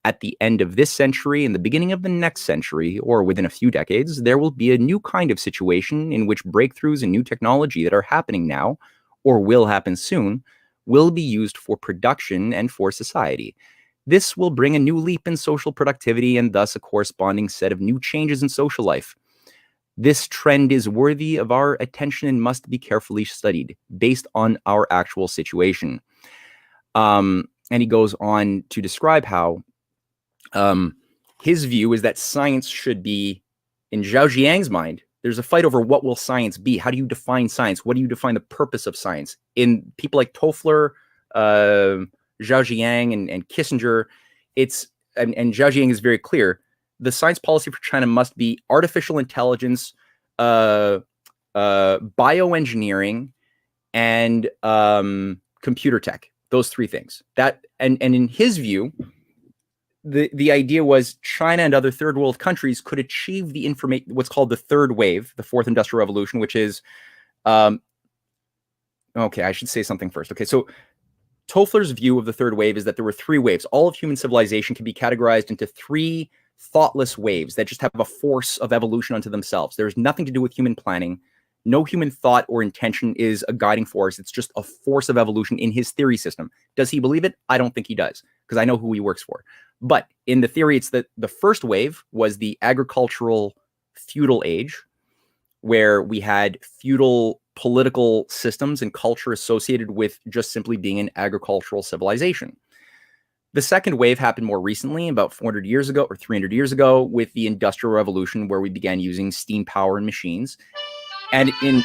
At the end of this century and the beginning of the next century, or within a few decades, there will be a new kind of situation in which breakthroughs in new technology that are happening now or will happen soon, will be used for production and for society. This will bring a new leap in social productivity and thus a corresponding set of new changes in social life. This trend is worthy of our attention and must be carefully studied based on our actual situation. And he goes on to describe how his view is that science should be, in Zhao Jiang's mind, there's a fight over what will science be. How do you define science? What do you define the purpose of science? In people like Toffler, Zhao Jiang, and Kissinger, and Zhao Jiang is very clear. The science policy for China must be artificial intelligence, bioengineering, and computer tech. Those three things. That and in his view, the idea was China and other third world countries could achieve the what's called the third wave, the fourth industrial revolution, which is, okay, I should say something first. Okay, so Toffler's view of the third wave is that there were three waves. All of human civilization can be categorized into three thoughtless waves that just have a force of evolution unto themselves. There's nothing to do with human planning. No human thought or intention is a guiding force. It's just a force of evolution in his theory system. Does he believe it? I don't think he does, because I know who he works for. But in the theory, it's that the first wave was the agricultural feudal age, where we had feudal political systems and culture associated with just simply being an agricultural civilization. The second wave happened more recently, about 400 years ago or 300 years ago, with the Industrial Revolution, where we began using steam power and machines. And in...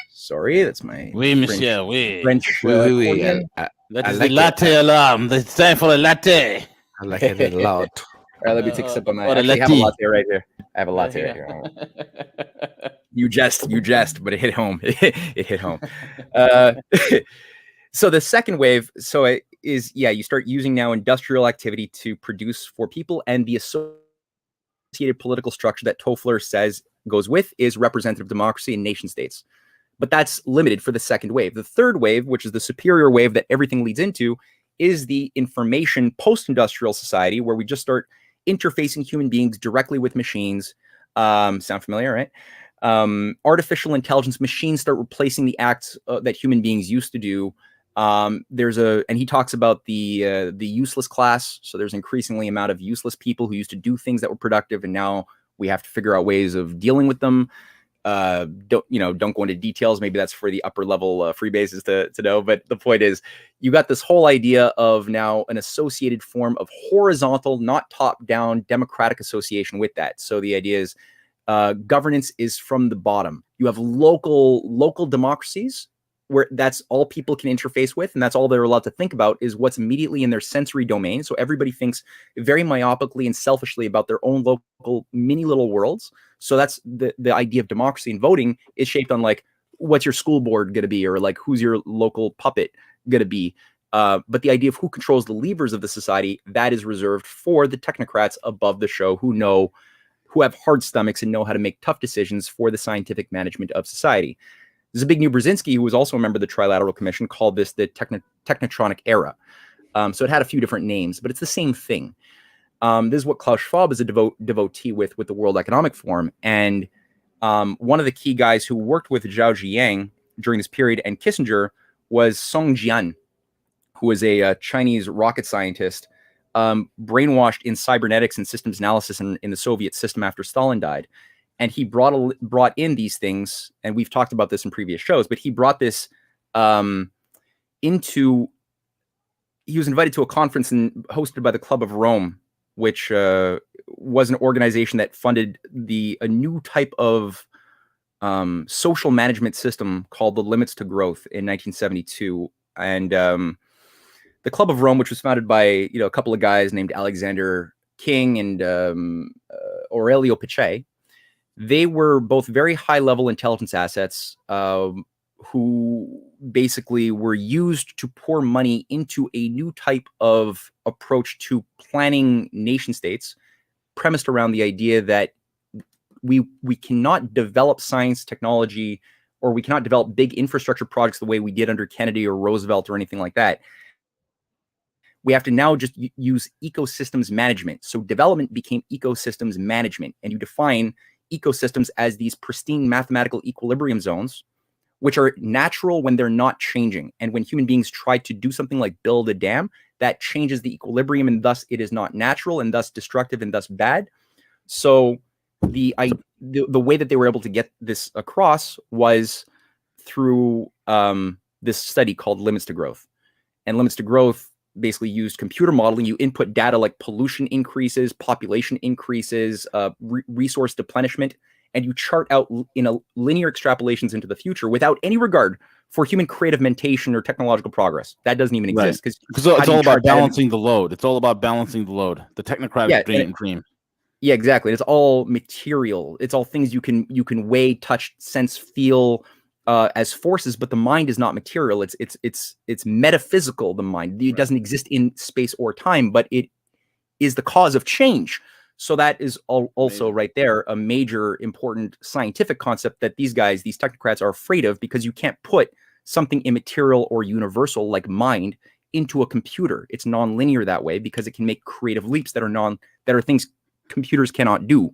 Sorry, that's my Oui, monsieur, oui. French accordion. That is the latte alarm. It's time for a latte. I like it a lot. All right, let me take a sip of my... Or a Actually, I have a latte. latte right here. I have a latte right here. You jest, but it hit home. It hit home. So the second wave, you start using now industrial activity to produce for people, and the associated political structure that Toffler says goes with is representative democracy and nation states. But that's limited for the second wave. The third wave, which is the superior wave that everything leads into, is the information post-industrial society, where we just start interfacing human beings directly with machines. Sound familiar, right? Artificial intelligence machines start replacing the acts that human beings used to do. And he talks about the useless class. So there's increasingly amount of useless people who used to do things that were productive, and now we have to figure out ways of dealing with them. Don't go into details. Maybe that's for the upper level freebasers to know. But the point is, you got this whole idea of now an associated form of horizontal, not top-down, democratic association with that. So the idea is governance is from the bottom. You have local democracies, where that's all people can interface with, and that's all they're allowed to think about is what's immediately in their sensory domain. So everybody thinks very myopically and selfishly about their own local mini little worlds. So that's the idea of democracy, and voting is shaped on like, what's your school board going to be, or like, who's your local puppet going to be. But the idea of who controls the levers of the society, that is reserved for the technocrats above the show who have hard stomachs and know how to make tough decisions for the scientific management of society. Zbigniew Brzezinski, who was also a member of the Trilateral Commission, called this the technotronic era. So it had a few different names, but it's the same thing. This is what Klaus Schwab is a devotee with the World Economic Forum. And one of the key guys who worked with Zhao Jiang during this period and Kissinger was Song Jian, who was a Chinese rocket scientist, brainwashed in cybernetics and systems analysis in the Soviet system after Stalin died. And he brought in these things, and we've talked about this in previous shows, but he brought this he was invited to a conference hosted by the Club of Rome, which was an organization that funded a new type of social management system called the Limits to Growth in 1972. And the Club of Rome, which was founded by a couple of guys named Alexander King and Aurelio Pache, they were both very high-level intelligence assets who basically were used to pour money into a new type of approach to planning nation states, premised around the idea that we cannot develop science, technology, or we cannot develop big infrastructure projects the way we did under Kennedy or Roosevelt or anything like that. We have to now just use ecosystems management. So development became ecosystems management, and you define ecosystems as these pristine mathematical equilibrium zones which are natural when they're not changing. And when human beings try to do something like build a dam, that changes the equilibrium, and thus it is not natural, and thus destructive, and thus bad. So the way that they were able to get this across was through this study called Limits to Growth. And Limits to Growth basically used computer modeling. You input data like pollution increases, population increases, resource deplenishment, and you chart out in a linear extrapolations into the future without any regard for human creative mentation or technological progress. That doesn't even exist, because it's all about balancing the load. It's all about balancing the load. The technocratic dream. Yeah, exactly. It's all material. It's all things you can weigh, touch, sense, feel as forces. But the mind is not material. It's metaphysical. The mind, it doesn't exist in space or time, but it is the cause of change. So that is also right there a major important scientific concept that these technocrats are afraid of, because you can't put something immaterial or universal like mind into a computer. It's non-linear that way, because it can make creative leaps that are things computers cannot do.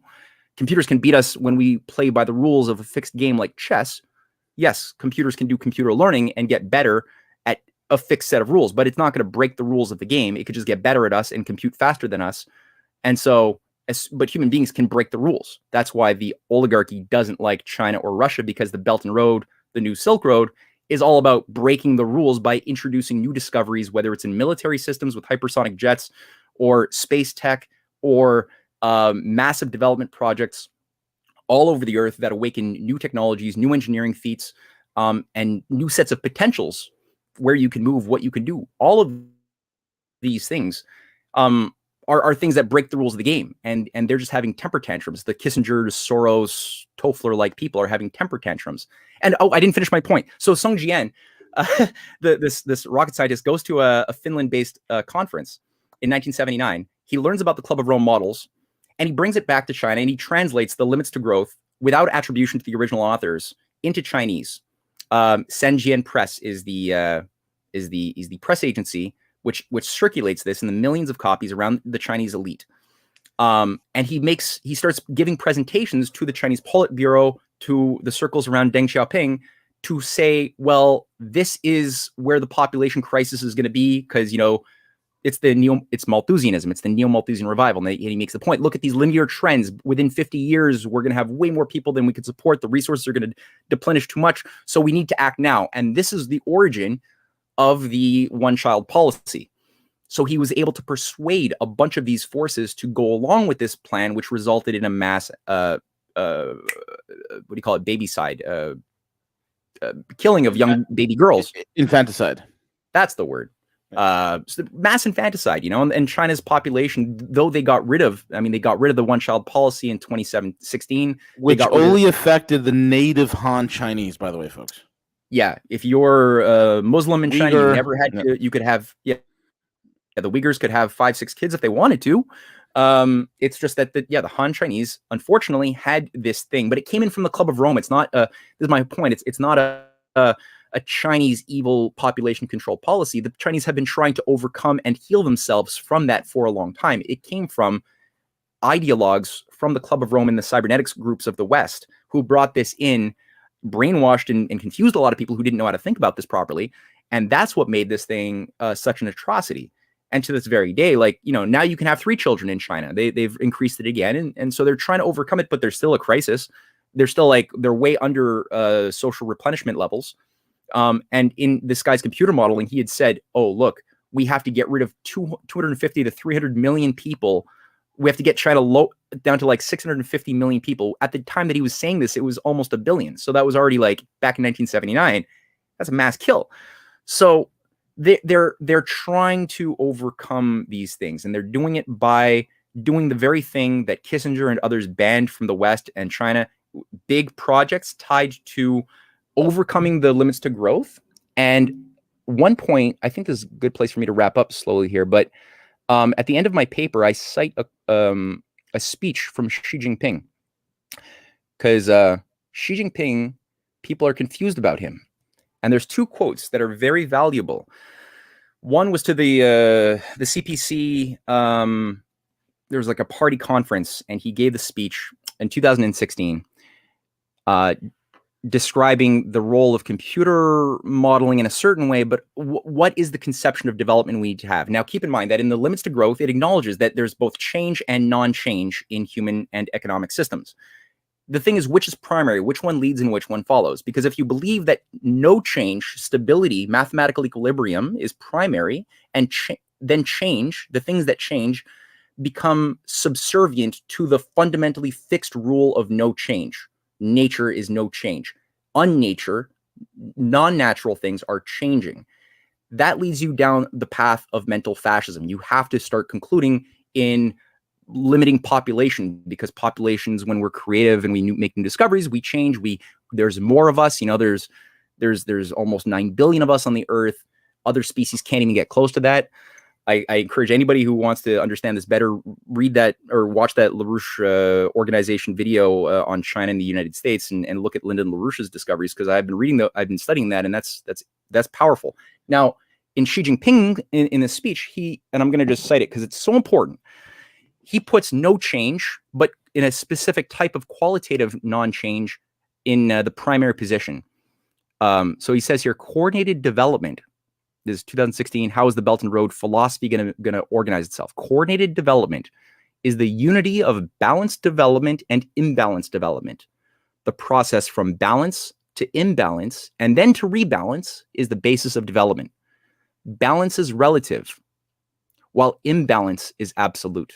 Computers can beat us when we play by the rules of a fixed game like chess. Yes, computers can do computer learning and get better at a fixed set of rules, but it's not going to break the rules of the game. It could just get better at us and compute faster than us. And so, but human beings can break the rules. That's why the oligarchy doesn't like China or Russia, because the Belt and Road, the new Silk Road, is all about breaking the rules by introducing new discoveries, whether it's in military systems with hypersonic jets or space tech or massive development projects all over the earth that awaken new technologies, new engineering feats, and new sets of potentials where you can move, what you can do. All of these things are things that break the rules of the game, and they're just having temper tantrums. The Kissinger, Soros, Toffler-like people are having temper tantrums. And I didn't finish my point. So Sung Jian, this rocket scientist, goes to a Finland-based conference in 1979. He learns about the Club of Rome models, and he brings it back to China, and he translates the Limits to Growth without attribution to the original authors into Chinese. Senjian Press is the press agency which circulates this in the millions of copies around the Chinese elite. And he starts giving presentations to the Chinese Politburo, to the circles around Deng Xiaoping, to say, well, this is where the population crisis is going to be, because it's Malthusianism. It's the neo-Malthusian revival. And he makes the point, look at these linear trends. Within 50 years, we're going to have way more people than we could support. The resources are going to deplenish too much. So we need to act now. And this is the origin of the one-child policy. So he was able to persuade a bunch of these forces to go along with this plan, which resulted in a mass, babyside, killing of young baby girls. Infanticide. That's the word. So mass infanticide, and China's population, though they got rid of the one-child policy in 2016, which only affected the native Han Chinese, by the way, folks. Yeah, if you're Muslim in China, you never had to. You could have, the Uyghurs could have 5-6 kids if they wanted to. It's just that the Han Chinese unfortunately had this thing, but it came in from the Club of Rome. It's not. This is my point. It's not a Chinese evil population control policy. The Chinese have been trying to overcome and heal themselves from that for a long time. It came from ideologues from the Club of Rome and the cybernetics groups of the West who brought this in, brainwashed and confused a lot of people who didn't know how to think about this properly. And that's what made this thing such an atrocity. And to this very day, now you can have 3 children in China. They've increased it again. And so they're trying to overcome it, but there's still a crisis. They're still they're way under social replenishment levels. And in this guy's computer modeling, he had said, oh, look, we have to get rid of 250 to 300 million people. We have to get China down to 650 million people. At the time that he was saying this, it was almost 1 billion. So that was already back in 1979. That's a mass kill. So they're trying to overcome these things, and they're doing it by doing the very thing that Kissinger and others banned from the West and China, big projects tied to overcoming the limits to growth. And one point, I think this is a good place for me to wrap up slowly here, but at the end of my paper, I cite a speech from Xi Jinping, because Xi Jinping, people are confused about him. And there's 2 quotes that are very valuable. One was to the CPC. There was a party conference, and he gave the speech in 2016. describing the role of computer modeling in a certain way, but what is the conception of development we need to have? Now, keep in mind that in the limits to growth, it acknowledges that there's both change and non-change in human and economic systems. The thing is, which is primary, which one leads and which one follows? Because if you believe that no change, stability, mathematical equilibrium is primary, and then change, the things that change, become subservient to the fundamentally fixed rule of no change. Nature is no change. Unnature, non-natural things are changing. That leads you down the path of mental fascism. You have to start concluding in limiting population, because populations, when we're creative and we make new discoveries, we change. There's more of us. There's almost 9 billion of us on the earth. Other species can't even get close to that. I encourage anybody who wants to understand this better, read that or watch that LaRouche organization video on China and the United States, and look at Lyndon LaRouche's discoveries, because I've been studying that, and that's powerful. Now, in Xi Jinping, in this speech, and I'm going to just cite it because it's so important. He puts no change, but in a specific type of qualitative non-change in the primary position. So he says here, coordinated development. This is 2016. How is the Belt and Road philosophy going to organize itself? Coordinated development is the unity of balanced development and imbalanced development. The process from balance to imbalance and then to rebalance is the basis of development. Balance is relative, while imbalance is absolute.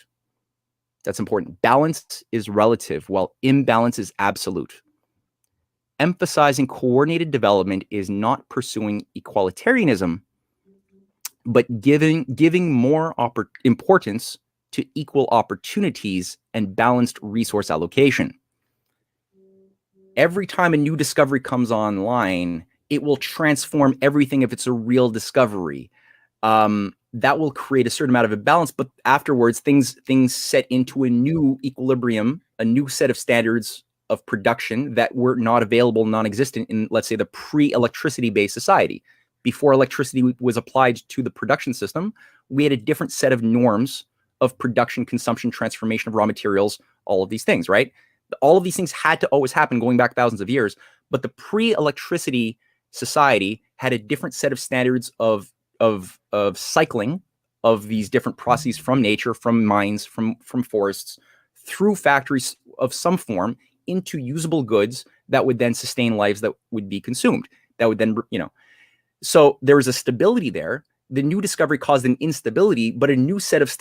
That's important. Balance is relative, while imbalance is absolute. Emphasizing coordinated development is not pursuing equalitarianism, but giving more importance to equal opportunities and balanced resource allocation. Every time a new discovery comes online, it will transform everything if it's a real discovery. That will create a certain amount of imbalance, but afterwards things set into a new equilibrium, a new set of standards of production that were not available, non-existent in, let's say, the pre-electricity based society. Before electricity was applied to the production system, we had a different set of norms of production, consumption, transformation of raw materials, all of these things, right? All of these things had to always happen going back thousands of years, but the pre-electricity society had a different set of standards of cycling of these different processes from nature, from mines, from forests, through factories of some form into usable goods that would then sustain lives that would be consumed. That would then, so there was a stability there. The new discovery caused an instability, but a new set of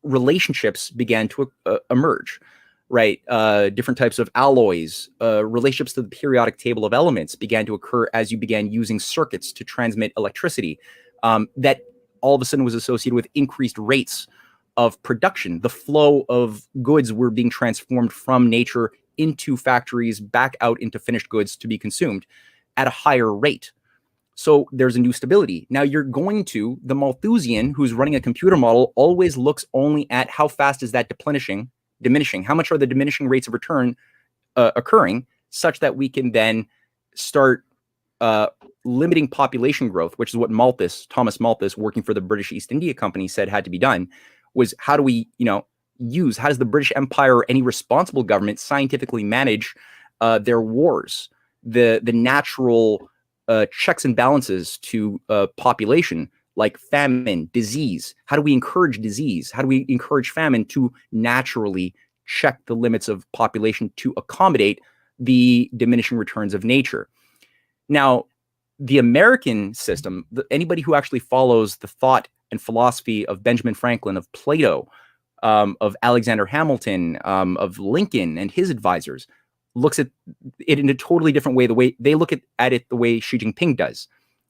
relationships began to emerge, right? Different types of alloys, relationships to the periodic table of elements began to occur as you began using circuits to transmit electricity. That all of a sudden was associated with increased rates of production. The flow of goods were being transformed from nature into factories, back out into finished goods to be consumed at a higher rate. So there's a new stability. Now you're going to, the Malthusian who's running a computer model always looks only at how fast is that diminishing, how much are the diminishing rates of return occurring, such that we can then start limiting population growth, which is what Thomas Malthus, working for the British East India Company, said had to be done, was how do we, how does the British Empire or any responsible government scientifically manage their wars, the natural checks and balances to population, like famine, disease. How do we encourage disease? How do we encourage famine to naturally check the limits of population to accommodate the diminishing returns of nature? Now, the American system, anybody who actually follows the thought and philosophy of Benjamin Franklin, of Plato, of Alexander Hamilton, of Lincoln and his advisors, looks at it in a totally different way. The way they look at it, the way Xi Jinping does,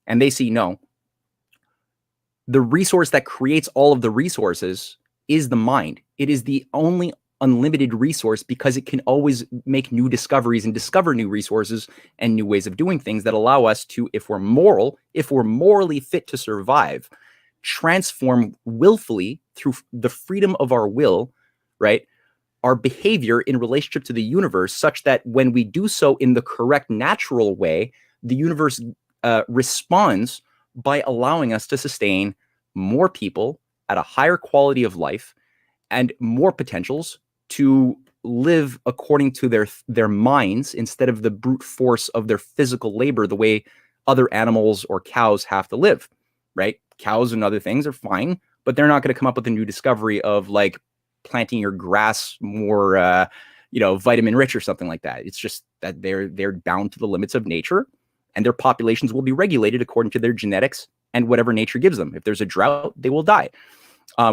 and they see, no, the resource that creates all of the resources is the mind. It is the only unlimited resource because it can always make new discoveries and discover new resources and new ways of doing things that allow us to, if we're morally fit to survive, transform willfully through the freedom of our will, right? Our behavior in relationship to the universe, such that when we do so in the correct natural way, the universe responds by allowing us to sustain more people at a higher quality of life and more potentials to live according to their minds instead of the brute force of their physical labor, the way other animals or cows have to live, right? Cows and other things are fine, but they're not going to come up with a new discovery of like planting your grass more, vitamin rich or something like that. It's just that they're bound to the limits of nature, and their populations will be regulated according to their genetics and whatever nature gives them. If there's a drought, they will die.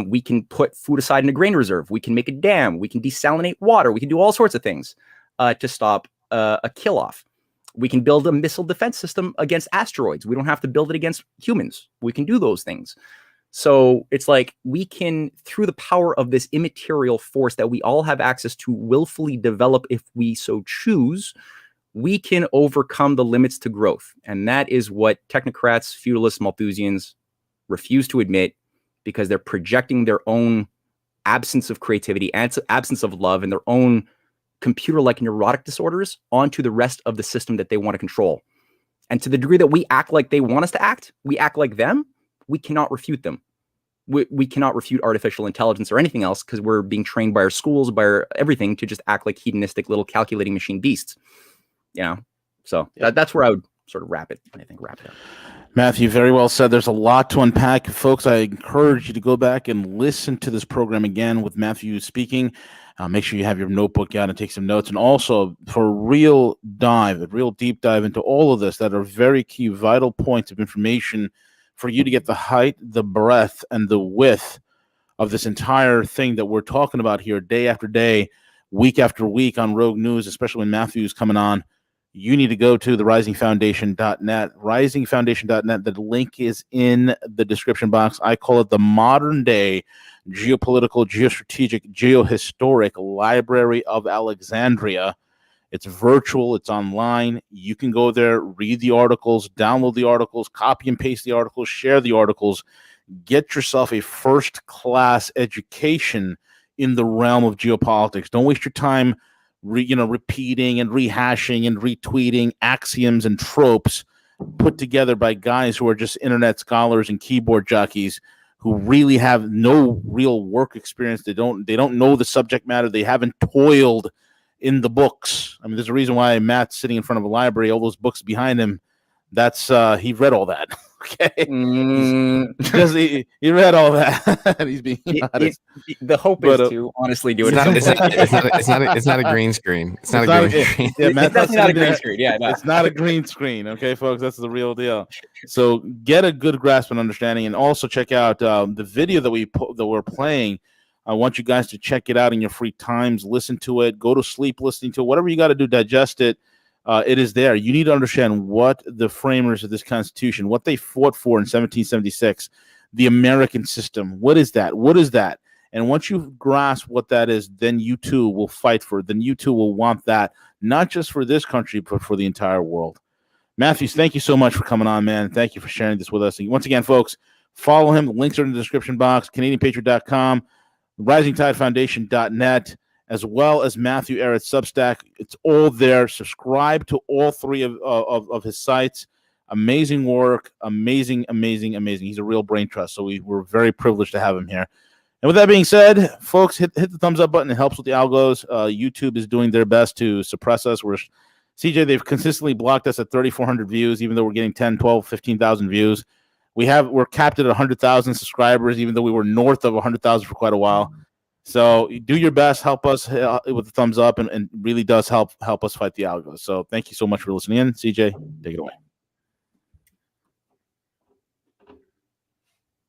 We can put food aside in a grain reserve. We can make a dam. We can desalinate water. We can do all sorts of things to stop a kill-off. We can build a missile defense system against asteroids. We don't have to build it against humans. We can do those things. So it's like we can, through the power of this immaterial force that we all have access to willfully develop if we so choose, we can overcome the limits to growth. And that is what technocrats, feudalists, Malthusians refuse to admit, because they're projecting their own absence of creativity and absence of love and their own computer-like neurotic disorders onto the rest of the system that they want to control. And to the degree that we act like they want us to act, we act like them, we cannot refute them. We cannot refute artificial intelligence or anything else, because we're being trained by our schools, by our everything, to just act like hedonistic little calculating machine beasts. So that's where I would sort of wrap it up. Matthew, very well said. There's a lot to unpack. Folks, I encourage you to go back and listen to this program again with Matthew speaking. Make sure you have your notebook out and take some notes. And also, for a real deep dive into all of this, that are very key, vital points of information for you to get the height, the breadth, and the width of this entire thing that we're talking about here day after day, week after week on Rogue News, especially when Matthew's coming on. You need to go to the risingfoundation.net, risingfoundation.net. The link is in the description box. I call it the modern day geopolitical, geostrategic, geohistoric library of Alexandria. It's virtual. It's online. You can go there, read the articles, download the articles, copy and paste the articles, share the articles. Get yourself a first-class education in the realm of geopolitics. Don't waste your time repeating and rehashing and retweeting axioms and tropes put together by guys who are just internet scholars and keyboard jockeys who really have no real work experience. They don't know the subject matter. They haven't toiled in the books. I mean, there's a reason why Matt's sitting in front of a library, all those books behind him. That's he read all that. Okay, he read all that. He's being honest. The hope is to honestly do it. It's not a green screen. It's not a green screen. Yeah, Matt's not a green screen. Yeah, no. It's not a green screen. Okay, folks, that's the real deal. So get a good grasp and understanding, and also check out the video that we're playing. I want you guys to check it out in your free times. Listen to it. Go to sleep listening to it. Whatever you got to do, digest it. It is there. You need to understand what the framers of this Constitution, what they fought for in 1776, the American system. What is that? What is that? And once you grasp what that is, then you too will fight for it. Then you too will want that, not just for this country, but for the entire world. Matthews, thank you so much for coming on, man. Thank you for sharing this with us. And once again, folks, follow him. The links are in the description box, CanadianPatriot.com, RisingTideFoundation.net, as well as Matthew Ehret's Substack. It's all there. Subscribe to all three of his sites. Amazing work. Amazing. He's a real brain trust, so we're very privileged to have him here. And with that being said, folks, hit the thumbs up button. It helps with the algos. YouTube is doing their best to suppress us. They've consistently blocked us at 3,400 views, even though we're getting 10, 12, 15,000 views. We're capped at 100,000 subscribers, even though we were north of 100,000 for quite a while. So do your best, help us with the thumbs up, and really does help us fight the algos. So thank you so much for listening in. CJ, take it away.